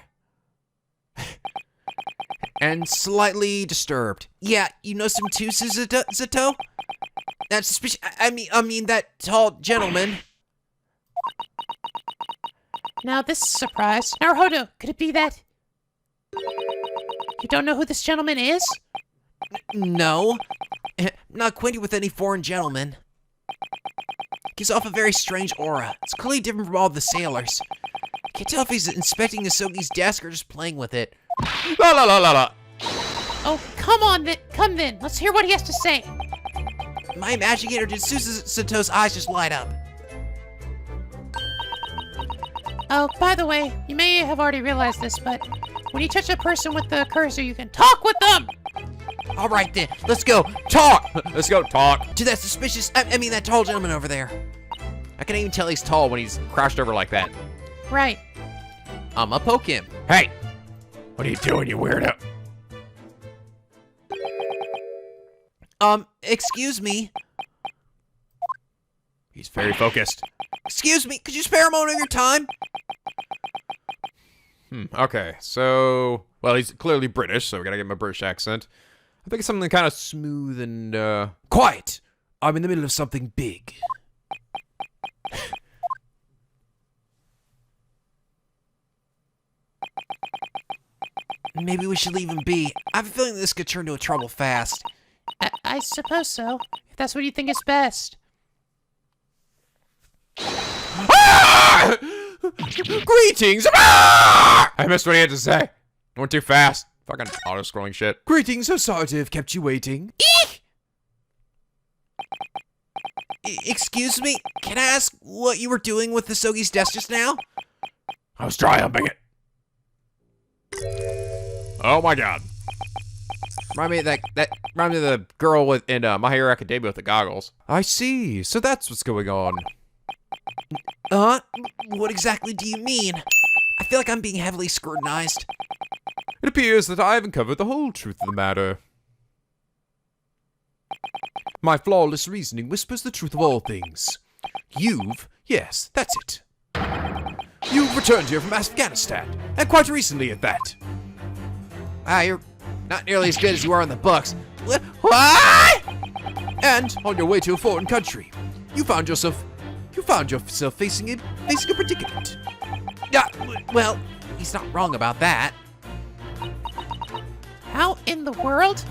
And slightly disturbed. Yeah, you know some too, Suzuto? That suspicious... I mean, that tall gentleman. Now this is a surprise. Naruhodō, could it be that... You don't know who this gentleman is? No. Not acquainted with any foreign gentleman. Gives off a very strange aura. It's clearly different from all the sailors. Can't tell if he's inspecting Yosogi's desk or just playing with it. La la la la la. Oh, come on then. Come then. Let's hear what he has to say. Am I imagining it, or did Suzuto's eyes just light up? Oh, by the way, you may have already realized this, but when you touch a person with the cursor, you can talk with them! Alright then, let's go. Talk! Let's go talk. To that suspicious... I mean, that tall gentleman over there. I can't even tell he's tall when he's crouched over like that. Right. I'ma poke him. Hey! What are you doing, you weirdo? Excuse me. He's very focused. Excuse me, could you spare a moment of your time? Okay, so... Well, he's clearly British, so we gotta give him a British accent. I think it's something kind of smooth and, Quiet! I'm in the middle of something big. Maybe we should leave him be. I have a feeling this could turn to trouble fast. I suppose so, if that's what you think is best. Ah! Greetings! Ah! I missed what he had to say. I went too fast. Fucking auto-scrolling shit. Greetings, so sorry to have kept you waiting. Excuse me, can I ask what you were doing with the Sogi's desk just now? I was dry humping it. Oh my god. Remind me of remind me of the girl in My Hero Academia with the goggles. I see. So that's what's going on. What exactly do you mean? I feel like I'm being heavily scrutinized. It appears that I have uncovered the whole truth of the matter. My flawless reasoning whispers the truth of all things. Yes, that's it. You've returned here from Afghanistan, and quite recently at that. You're not nearly as good as you are in the books. What? And on your way to a foreign country, you found yourself facing a predicament. Yeah, well, he's not wrong about that. How in the world?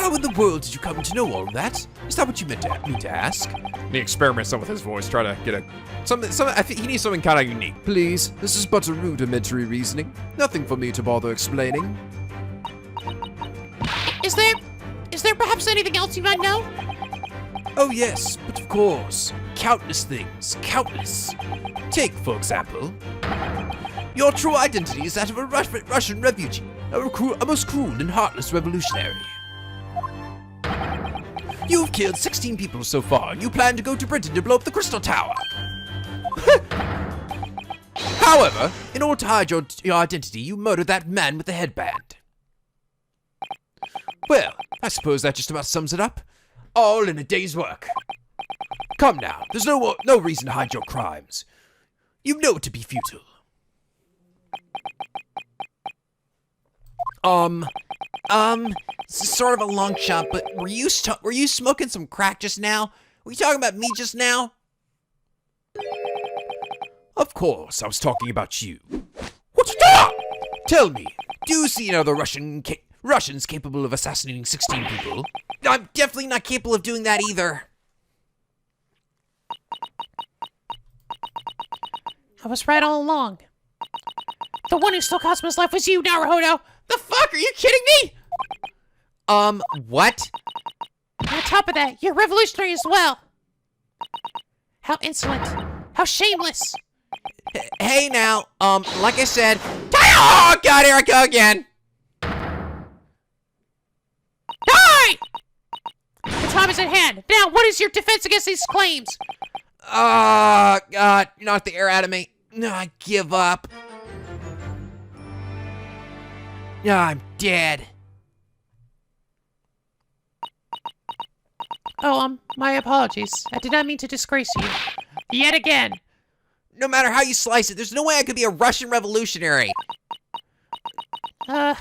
How in the world did you come to know all that? Is that what you meant me to ask? He experiments some with his voice, try to get a I think he needs something kind of unique. Please, this is but a rudimentary reasoning. Nothing for me to bother explaining. Is there perhaps anything else you might know? Oh yes, but of course. Countless things. Countless. Take, for example, your true identity is that of a Russian refugee. A most cruel and heartless revolutionary. You've killed 16 people so far, and you plan to go to Britain to blow up the Crystal Tower. However, in order to hide your identity, you murdered that man with the headband. Well, I suppose that just about sums it up. All in a day's work. Come now, there's no reason to hide your crimes. You know it to be futile. This is sort of a long shot, but were you smoking some crack just now? Were you talking about me just now? Of course, I was talking about you. What's that? Tell me, do you see any other Russians capable of assassinating 16 people? I'm definitely not capable of doing that either. I was right all along. The one who stole Cosmo's life was you, Naruhodō! The fuck? Are you kidding me? What? On top of that, you're revolutionary as well. How insolent. How shameless. Hey now, like I said... Oh god, here I go again! Die! The time is at hand. Now, what is your defense against these claims? God, you knocked the air out of me. No, I give up. I'm dead. Oh, my apologies. I did not mean to disgrace you. Yet again. No matter how you slice it, there's no way I could be a Russian revolutionary. I'm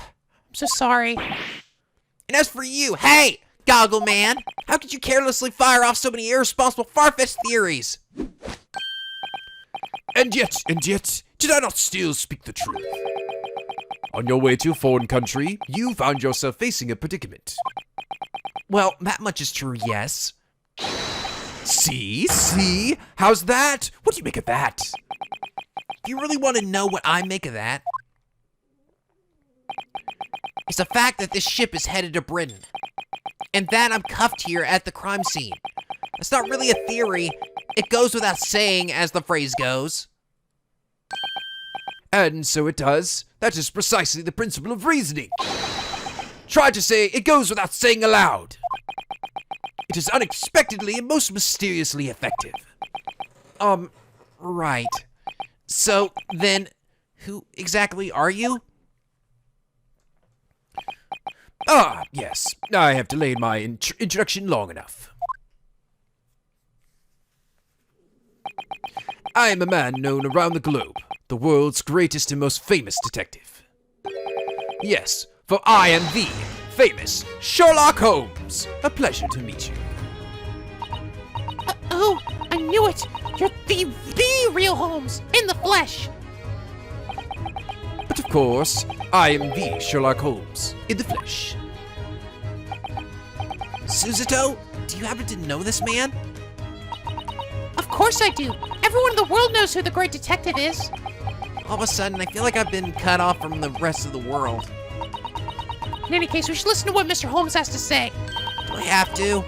so sorry. And as for you, hey, Goggle Man, how could you carelessly fire off so many irresponsible, far-fetched theories? And yet, did I not still speak the truth? On your way to a foreign country, you found yourself facing a predicament. Well, that much is true, yes. See? How's that? What do you make of that? If you really want to know what I make of that, it's the fact that this ship is headed to Britain. And that I'm cuffed here at the crime scene. It's not really a theory. It goes without saying, as the phrase goes. And so it does. That is precisely the principle of reasoning. Try to say it goes without saying aloud. It is unexpectedly and most mysteriously effective. Right. So, then, who exactly are you? Ah, yes. I have delayed my introduction long enough. I am a man known around the globe, the world's greatest and most famous detective. Yes, for I am the famous Sherlock Holmes. A pleasure to meet you. Oh, I knew it! You're the real Holmes, in the flesh! But of course, I am the Sherlock Holmes, in the flesh. Suzuto, do you happen to know this man? Of course I do! Everyone in the world knows who the great detective is! All of a sudden, I feel like I've been cut off from the rest of the world. In any case, we should listen to what Mr. Holmes has to say. Do I have to?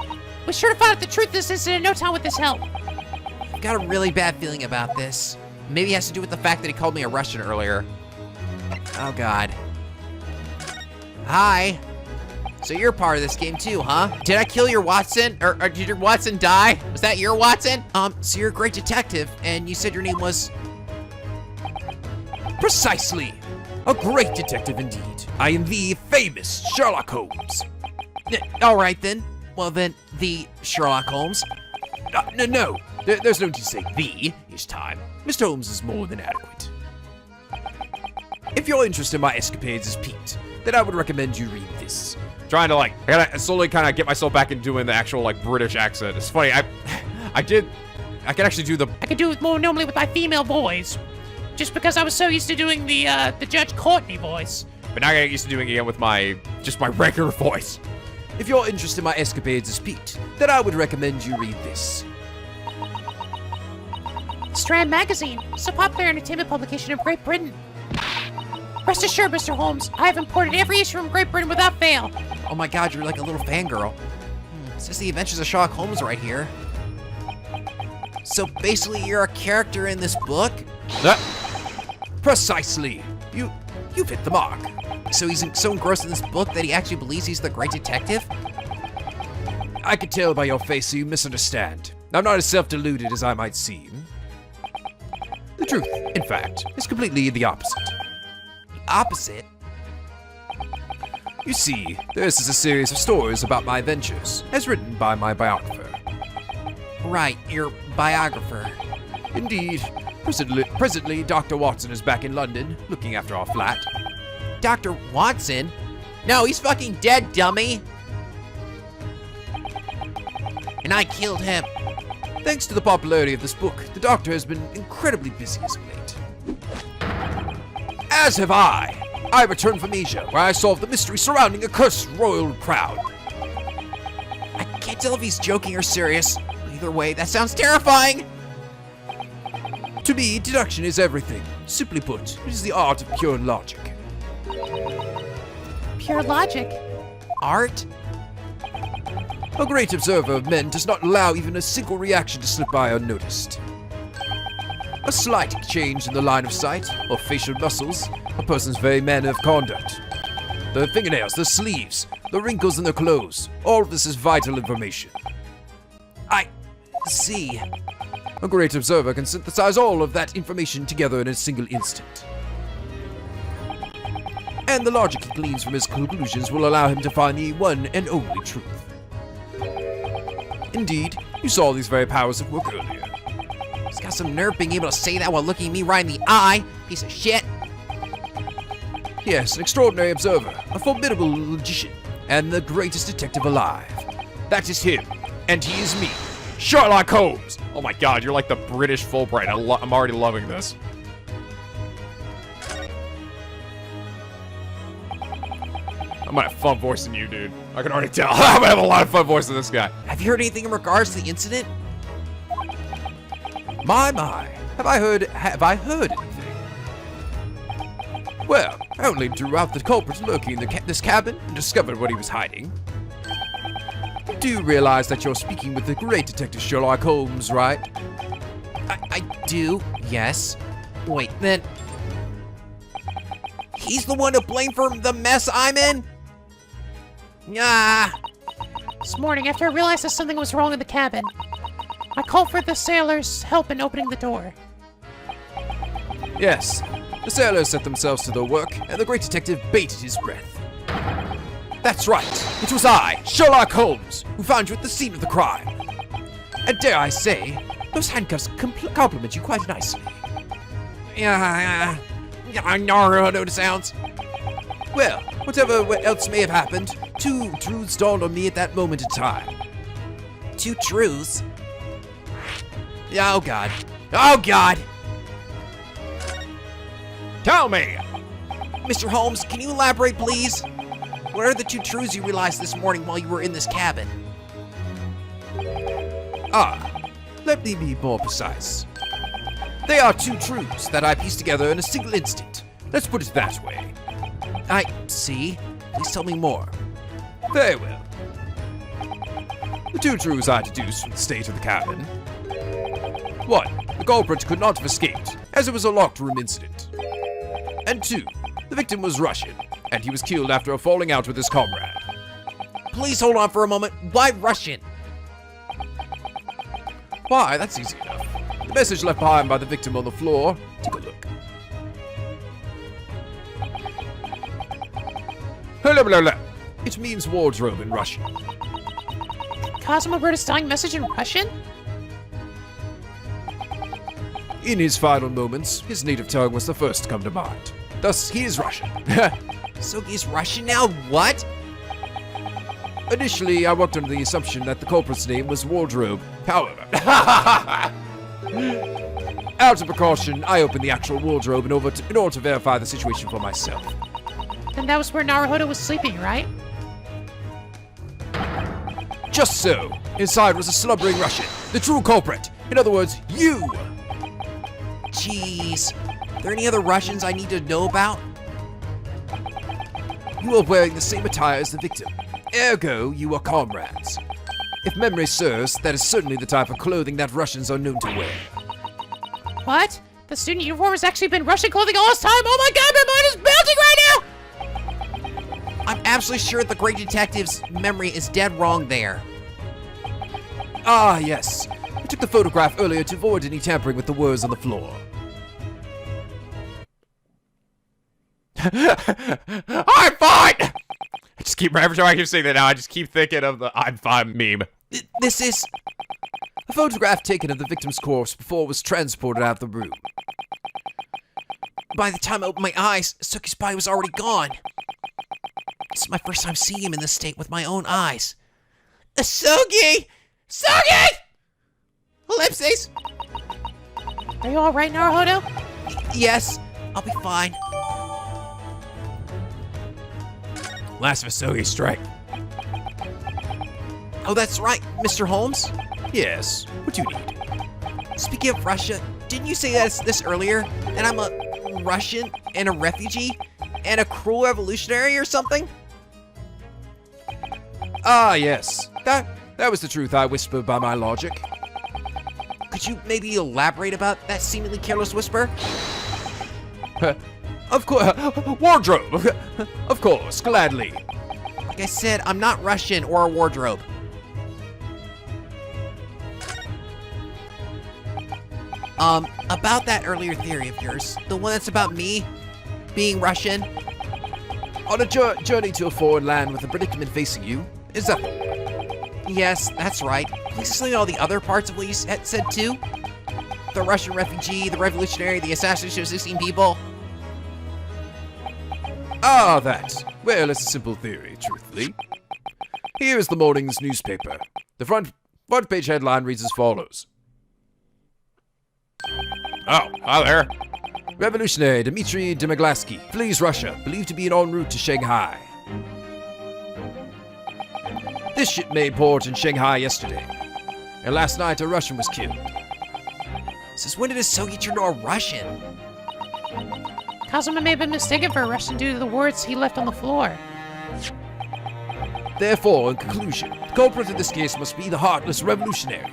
We're sure to find out the truth of this incident in no time with his help. I've got a really bad feeling about this. Maybe it has to do with the fact that he called me a Russian earlier. Oh god. Hi. So you're part of this game too, huh? Did I kill your Watson? Or did your Watson die? Was that your Watson? So you're a great detective, and you said your name was... Precisely. A great detective indeed. I am the famous Sherlock Holmes. Alright then. Well then, the Sherlock Holmes. No. There's no need to say the each time. Mr. Holmes is more than adequate. If your interest in my escapades is piqued, then I would recommend you read this. Trying to I gotta slowly kind of get myself back into doing the actual British accent. It's funny, I could actually do the... I could do it more normally with my female voice. Just because I was so used to doing the Judge Courtney voice. But now I get used to doing it again with my regular voice. if your interest in my escapades is piqued, then I would recommend you read this. Strand Magazine. It's a popular entertainment publication of Great Britain. Rest assured, Mr. Holmes, I have imported every issue from Great Britain without fail. Oh my god, you're like a little fangirl. It says the adventures of Sherlock Holmes right here. So basically you're a character in this book? Precisely. You've hit the mark. So he's so engrossed in this book that he actually believes he's the great detective? I could tell by your face you misunderstand. I'm not as self-deluded as I might seem. The truth, in fact, is completely the opposite. Opposite? You see, this is a series of stories about my adventures, as written by my biographer. Right, your biographer. Indeed. Presently, Dr. Watson is back in London, looking after our flat. Dr. Watson? No, he's fucking dead, dummy! And I killed him. Thanks to the popularity of this book, the Doctor has been incredibly busy as of late. As have I. I returned from Asia, where I solved the mystery surrounding a cursed royal crown. I can't tell if he's joking or serious. Either way, that sounds terrifying! To me, deduction is everything. Simply put, it is the art of pure logic. Pure logic. Art? A great observer of men does not allow even a single reaction to slip by unnoticed. A slight change in the line of sight or facial muscles, a person's very manner of conduct. The fingernails, the sleeves, the wrinkles in their clothes, all of this is vital information. I see. A great observer can synthesize all of that information together in a single instant. And the logic he gleans from his conclusions will allow him to find the one and only truth. Indeed, you saw these very powers at work earlier. He's got some nerve being able to say that while looking me right in the eye. Piece of shit. Yes, an extraordinary observer, a formidable logician, and the greatest detective alive. That is him, and he is me, Sherlock Holmes. Oh my god, you're like the British Fulbright. I'm already loving this. I'm gonna have fun voicing you, dude. I can already tell. I'm gonna have a lot of fun voicing this guy. Have you heard anything in regards to the incident? My, have I heard anything? Well, I only drew out the culprit lurking in this cabin and discovered what he was hiding. You do realize that you're speaking with the great detective Sherlock Holmes, right? I do, yes. Wait, then... He's the one to blame for the mess I'm in? Yeah. This morning, after I realized that something was wrong in the cabin, I called for the sailors' help in opening the door. Yes, the sailors set themselves to their work, and the great detective bated his breath. That's right, it was I, Sherlock Holmes, who found you at the scene of the crime. And dare I say, those handcuffs compliment you quite nicely. Yeah, Naruhodō sounds. Well, whatever else may have happened, two truths dawned on me at that moment in time. Two truths? Oh god. Oh god! Tell me! Mr. Holmes, can you elaborate, please? What are the two truths you realized this morning while you were in this cabin? Let me be more precise. They are two truths that I pieced together in a single instant. Let's put it that way. I see. Please tell me more. Very well. The two truths I deduced from the state of the cabin. 1. The culprit could not have escaped, as it was a locked room incident. And 2. The victim was Russian, and he was killed after a falling out with his comrade. Please hold on for a moment. Why Russian? Why, that's easy enough. The message left behind by the victim on the floor. Take a look. It means wardrobe in Russian. Cosmo wrote a dying message in Russian? In his final moments, his native tongue was the first to come to mind. Thus, he is Russian. So he's Russian now? What? Initially, I worked under the assumption that the culprit's name was Wardrobe. However, out of precaution, I opened the actual wardrobe in order to verify the situation for myself. And that was where Naruhodō was sleeping, right? Just so. Inside was a slumbering Russian, the true culprit. In other words, you. Jeez. Are there any other Russians I need to know about? You are wearing the same attire as the victim. Ergo, you are comrades. If memory serves, that is certainly the type of clothing that Russians are known to wear. What? The student uniform has actually been Russian clothing all this time? Oh my god, my mind is melting right now! I'm absolutely sure the great detective's memory is dead wrong there. Ah, yes. I took the photograph earlier to avoid any tampering with the words on the floor. I'm fine! I just keep, every time I keep saying that now, I just keep thinking of the I'm fine meme. This is... A photograph taken of the victim's corpse before it was transported out of the room. By the time I opened my eyes, Suki's body was already gone. This is my first time seeing him in this state with my own eyes. Suki! Suki! Ellipses! Are you alright, Naruhodō? Yes, I'll be fine. Last Vasogi strike. Oh, that's right, Mr. Holmes. Yes, what do you need? Speaking of Russia, didn't you say this earlier? And I'm a Russian and a refugee and a cruel revolutionary or something? Ah, yes. That was the truth I whispered by my logic. Could you maybe elaborate about that seemingly careless whisper? Of course, wardrobe. Of course, gladly. Like I said, I'm not Russian or a wardrobe. About that earlier theory of yours, the one that's about me being Russian. On a journey to a foreign land with a predicament facing you, is that? Yes, that's right. Please explain all the other parts of what you said too. The Russian refugee, the revolutionary, the assassination of 16 people. Ah, that. Well, it's a simple theory, truthfully. Here is the morning's newspaper. The front page headline reads as follows. Oh, hi there. Revolutionary Dmitry Demoglaski flees Russia, believed to be en route to Shanghai. This ship made port in Shanghai yesterday, and last night a Russian was killed. Since when did Asogi turn to a Russian? Kazuma may have been mistaken for a Russian due to the words he left on the floor. Therefore, in conclusion, the culprit in this case must be the heartless revolutionary.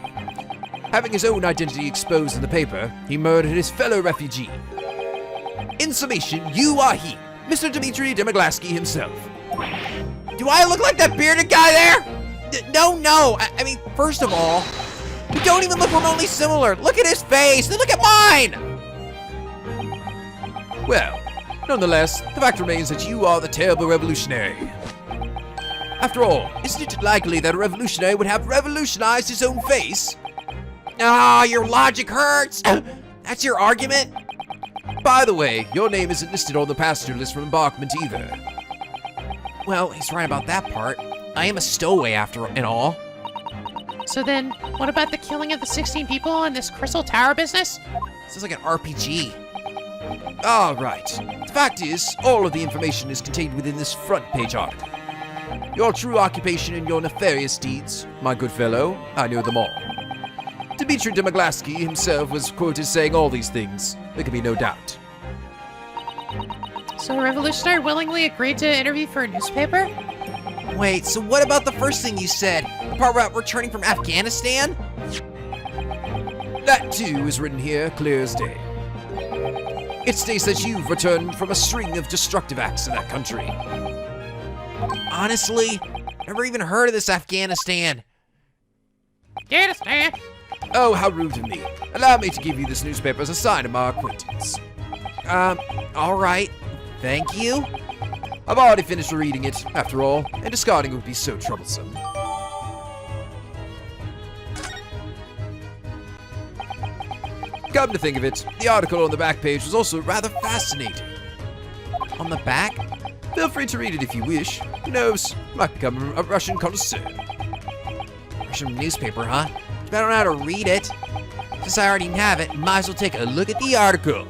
Having his own identity exposed in the paper, he murdered his fellow refugee. In summation, you are he, Mr. Dmitry Demoglaski himself. Do I look like that bearded guy there? No. I mean, first of all, we don't even look remotely similar. Look at his face. Look at mine. Well, nonetheless, the fact remains that you are the terrible revolutionary. After all, isn't it likely that a revolutionary would have revolutionized his own face? Ah, your logic hurts. That's your argument? By the way, your name isn't listed on the passenger list for embarkment either. Well, he's right about that part. I am a stowaway after and all. So then, what about the killing of the 16 people in this Crystal Tower business? Sounds like an RPG. Ah, right. The fact is, all of the information is contained within this front page article. Your true occupation and your nefarious deeds, my good fellow, I know them all. Dmitry Demoglaski himself was quoted saying all these things. There can be no doubt. So a revolutionary willingly agreed to interview for a newspaper? Wait, so what about the first thing you said? The part about returning from Afghanistan? That too is written here, clear as day. It states that you've returned from a string of destructive acts in that country. Honestly, never even heard of this Afghanistan. Afghanistan? Oh, how rude of me. Allow me to give you this newspaper as a sign of my acquaintance. Alright. Thank you. I've already finished reading it, after all, and discarding it would be so troublesome. Come to think of it, the article on the back page was also rather fascinating. On the back? Feel free to read it if you wish. Who knows, might become a Russian connoisseur. Russian newspaper, huh? If I don't know how to read it, since I already have it, might as well take a look at the article.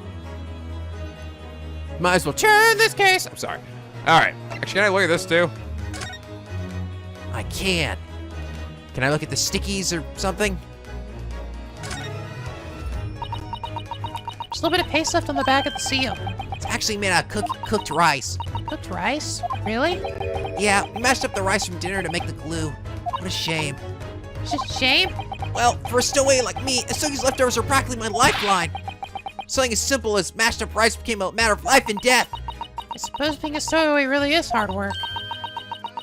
Might as well turn this case. I'm sorry. All right. Actually, can I look at this too? I can. Can I look at the stickies or something? There's a little bit of paste left on the back of the seal. It's actually made out of cooked rice. Cooked rice? Really? Yeah, we mashed up the rice from dinner to make the glue. What a shame. It's just a shame. Well, for a stowaway like me, Asugi's leftovers are practically my lifeline. Something as simple as mashed up rice became a matter of life and death. I suppose being a stowaway really is hard work.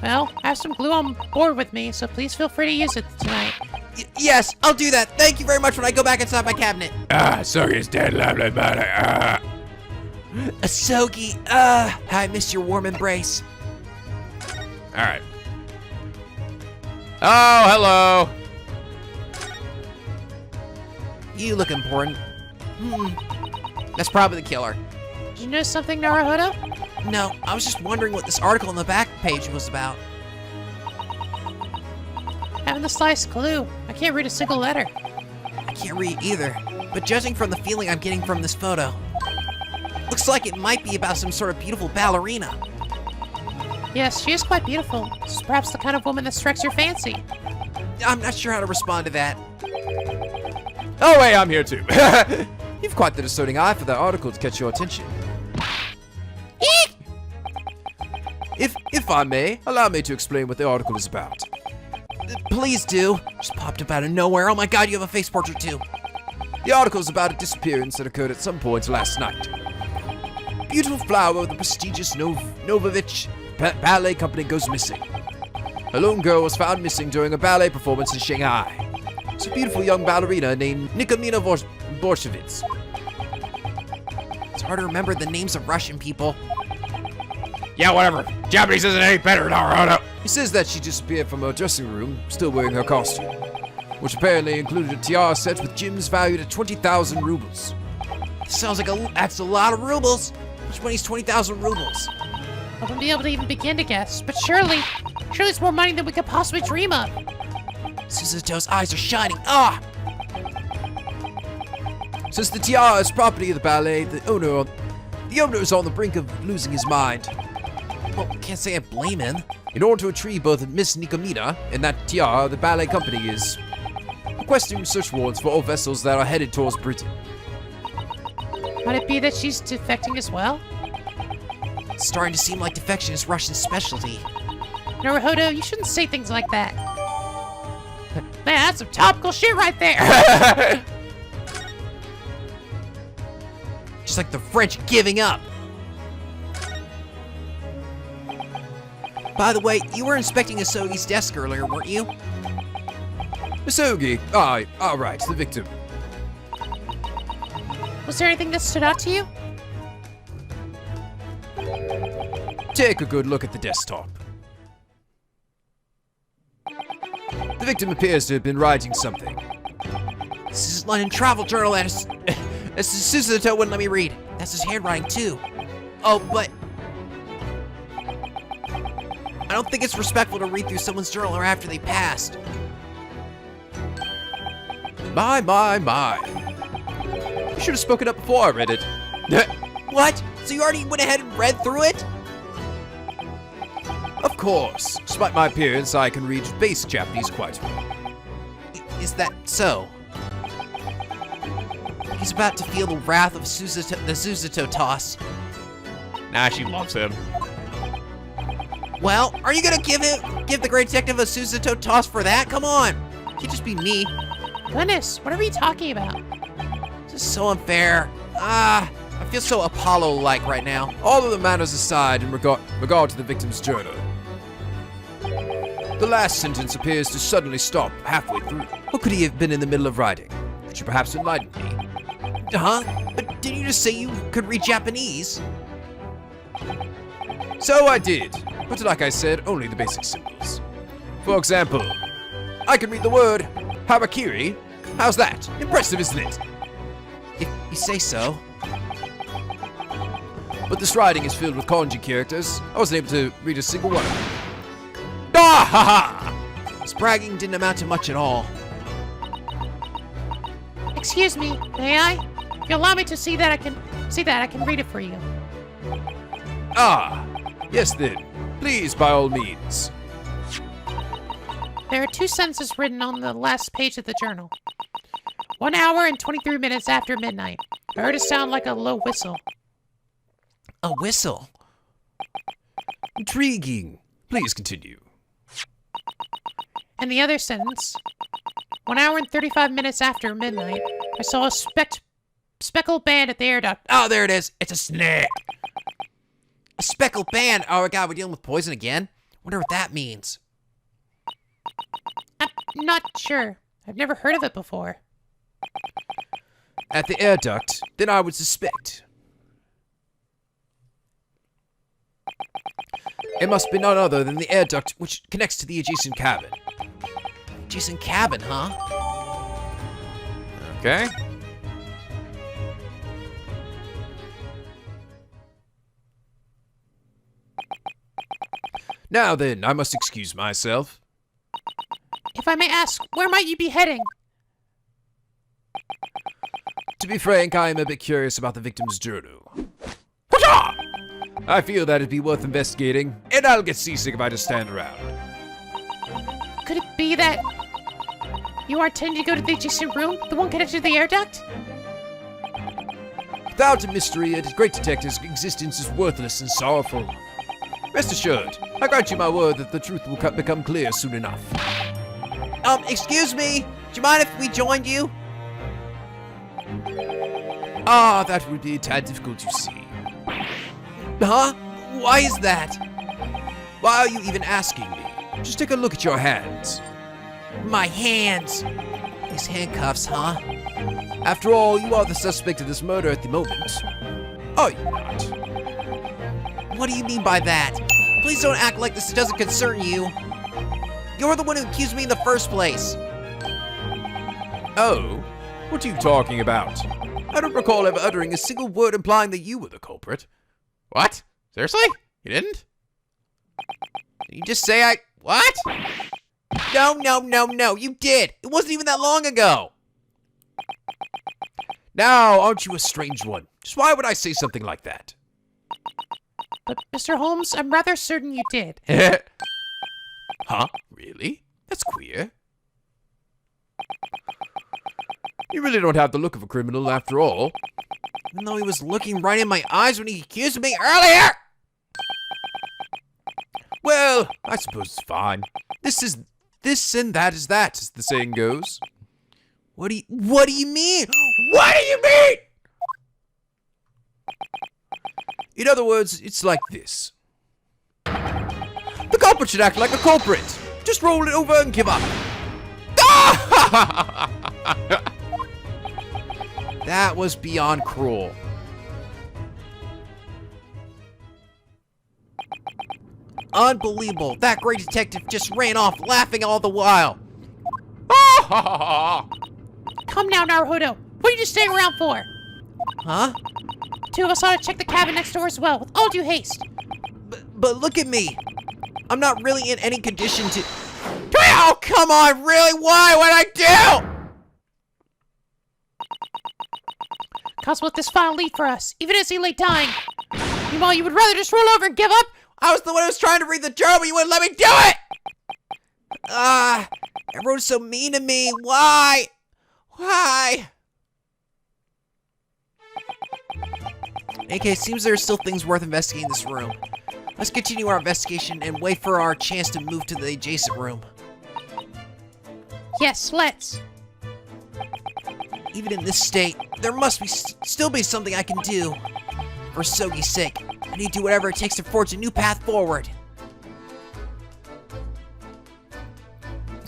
Well, I have some glue on board with me, so please feel free to use it tonight. Yes, I'll do that. Thank you very much when I go back inside my cabinet. Sugi's dead, lovely buddy. Asugi, I miss your warm embrace. Alright. Oh, hello. You look important. That's probably the killer. Did you know something, Naruhodō? No, I was just wondering what this article on the back page was about. Having the sliced glue. I can't read a single letter. I can't read either, but judging from the feeling I'm getting from this photo, looks like it might be about some sort of beautiful ballerina. Yes, she is quite beautiful. She's perhaps the kind of woman that strikes your fancy. I'm not sure how to respond to that. Oh, wait, I'm here too. You've quite the discerning eye for that article to catch your attention. If I may, allow me to explain what the article is about. Please do. Just popped up out of nowhere. Oh my god, you have a face portrait too. The article is about a disappearance that occurred at some point last night. Beautiful flower of the prestigious Novovich ballet company goes missing. A lone girl was found missing during a ballet performance in Shanghai. It's a beautiful young ballerina named NicoB. It's hard to remember the names of Russian people. Yeah, whatever. Japanese isn't any better, Naruhodō. He says that she disappeared from her dressing room, still wearing her costume, which apparently included a tiara set with gems valued at 20,000 rubles. Sounds like that's a lot of rubles. Which money's 20,000 rubles? I wouldn't be able to even begin to guess, but surely it's more money than we could possibly dream of. Suzuto's eyes are shining. Ah! Since the tiara is property of the ballet, the owner is on the brink of losing his mind. Well, can't say I blame him. In order to retrieve both Miss Nikomina and that tiara, the ballet company is requesting search warrants for all vessels that are headed towards Britain. Might it be that she's defecting as well? It's starting to seem like defection is Russian specialty. Naruhodō, you shouldn't say things like that. Man, that's some topical shit right there. Just like the French giving up. By the way, you were inspecting Asugi's desk earlier, weren't you? Asugi, right, the victim. Was there anything that stood out to you? Take a good look at the desktop. The victim appears to have been writing something. This is London Travel Journal and Suzuto wouldn't let me read. That's his handwriting too. Oh, but I don't think it's respectful to read through someone's journal or after they passed. My. You should have spoken up before I read it. What? So you already went ahead and read through it? Of course. Despite my appearance, I can read basic Japanese quite well. Is that so? He's about to feel the wrath of the Suzuto toss. Nah, she loves him. Well, are you gonna give the great detective a Suzuto toss for that? Come on! Can't just be me. Goodness, what are you talking about? This is so unfair. I feel so Apollo-like right now. All of the manners aside in regard to the victim's journal. The last sentence appears to suddenly stop halfway through. What could he have been in the middle of writing? Could you perhaps enlighten me? Huh? But didn't you just say you could read Japanese? So I did, but like I said, only the basic symbols. For example, I can read the word harakiri. How's that? Impressive, isn't it? If you say so. But this writing is filled with kanji characters. I wasn't able to read a single one. Ah ha ha! His bragging didn't amount to much at all. Excuse me, may I? If you allow me to see that, I can read it for you. Ah, yes then. Please, by all means. There are 2 sentences written on the last page of the journal. 1 hour and 23 minutes after midnight. I heard a sound like a low whistle. A whistle? Intriguing. Please continue. And the other sentence. 1 hour and 35 minutes after midnight, I saw a speckled band at the air duct. Oh, there it is. It's a snake. A speckled band. Oh, God, we're dealing with poison again? Wonder what that means. I'm not sure. I've never heard of it before. At the air duct, then I would suspect. It must be none other than the air duct which connects to the adjacent cabin. Adjacent cabin, huh? Okay. Now then, I must excuse myself. If I may ask, where might you be heading? To be frank, I am a bit curious about the victim's journal. I feel that it'd be worth investigating, and I'll get seasick if I just stand around. Could it be that you are intending to go to the adjacent room, the one connected to the air duct? Without a mystery, a great detective's existence is worthless and sorrowful. Rest assured, I grant you my word that the truth will become clear soon enough. Excuse me. Do you mind if we joined you? Ah, that would be a tad difficult to see. Huh? Why is that? Why are you even asking me? Just take a look at your hands. My hands. These handcuffs, huh? After all, you are the suspect of this murder at the moment. Are you not? What do you mean by that? Please don't act like this doesn't concern you. You're the one who accused me in the first place. Oh? What are you talking about? I don't recall ever uttering a single word implying that you were the culprit. What? Seriously? You didn't? Did you just say what? No, you did. It wasn't even that long ago. Now, aren't you a strange one? Just why would I say something like that? But, Mr. Holmes, I'm rather certain you did. Huh? Really? That's queer. You really don't have the look of a criminal after all. Even though he was looking right in my eyes when he accused me earlier! Well, I suppose it's fine. This and that is that, as the saying goes. What do you mean? What do you mean? In other words, it's like this. The culprit should act like a culprit. Just roll it over and give up. That was beyond cruel. Unbelievable. That great detective just ran off laughing all the while. Come now, Naruhodō. What are you just staying around for? Huh? 2 of us ought to check the cabin next door as well, with all due haste. But look at me. I'm not really in any condition to... Oh, come on, really? Why? What'd I do? Cause with this final lead for us, even as he lay dying. Meanwhile, you would rather just roll over and give up? I was the one who was trying to read the journal, but you wouldn't let me do it! Everyone's so mean to me. Why? Why? Okay, it seems there are still things worth investigating in this room. Let's continue our investigation and wait for our chance to move to the adjacent room. Yes, let's. Even in this state, there must be still be something I can do. For Sogi's sake, I need to do whatever it takes to forge a new path forward.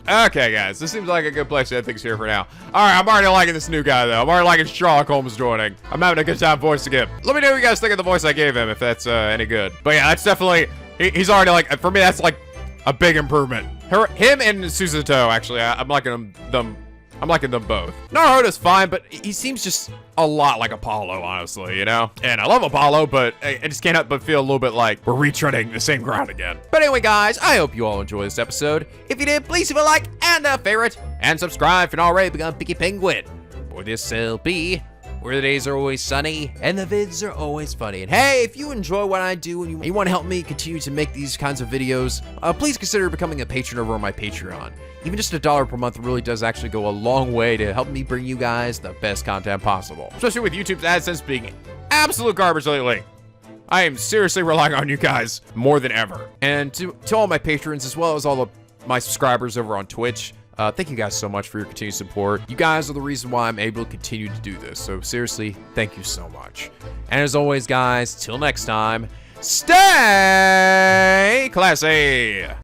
Okay, guys, this seems like a good place to end things here for now. All right, I'm already liking this new guy, though. I'm already liking Sherlock Holmes joining. I'm having a good time voicing him. Let me know what you guys think of the voice I gave him, if that's any good. But yeah, that's definitely, he's already like, for me, that's like a big improvement. Him and Suzuto, actually, I'm liking them both. Naruhodō's fine, but he seems just a lot like Apollo, honestly, you know? And I love Apollo, but I just can't help but feel a little bit like we're retreading the same ground again. But anyway, guys, I hope you all enjoyed this episode. If you did, please leave a like and a favorite, and subscribe if you're not already become Picky Penguin. For this will be where the days are always sunny and the vids are always funny. And hey, if you enjoy what I do and you want to help me continue to make these kinds of videos, please consider becoming a patron over on my Patreon. Even just $1 per month really does actually go a long way to help me bring you guys the best content possible. Especially with YouTube's AdSense being absolute garbage lately. I am seriously relying on you guys more than ever. And to all my patrons, as well as all of my subscribers over on Twitch, thank you guys so much for your continued support. You guys are the reason why I'm able to continue to do this. So seriously, thank you so much. And as always, guys, till next time, stay classy.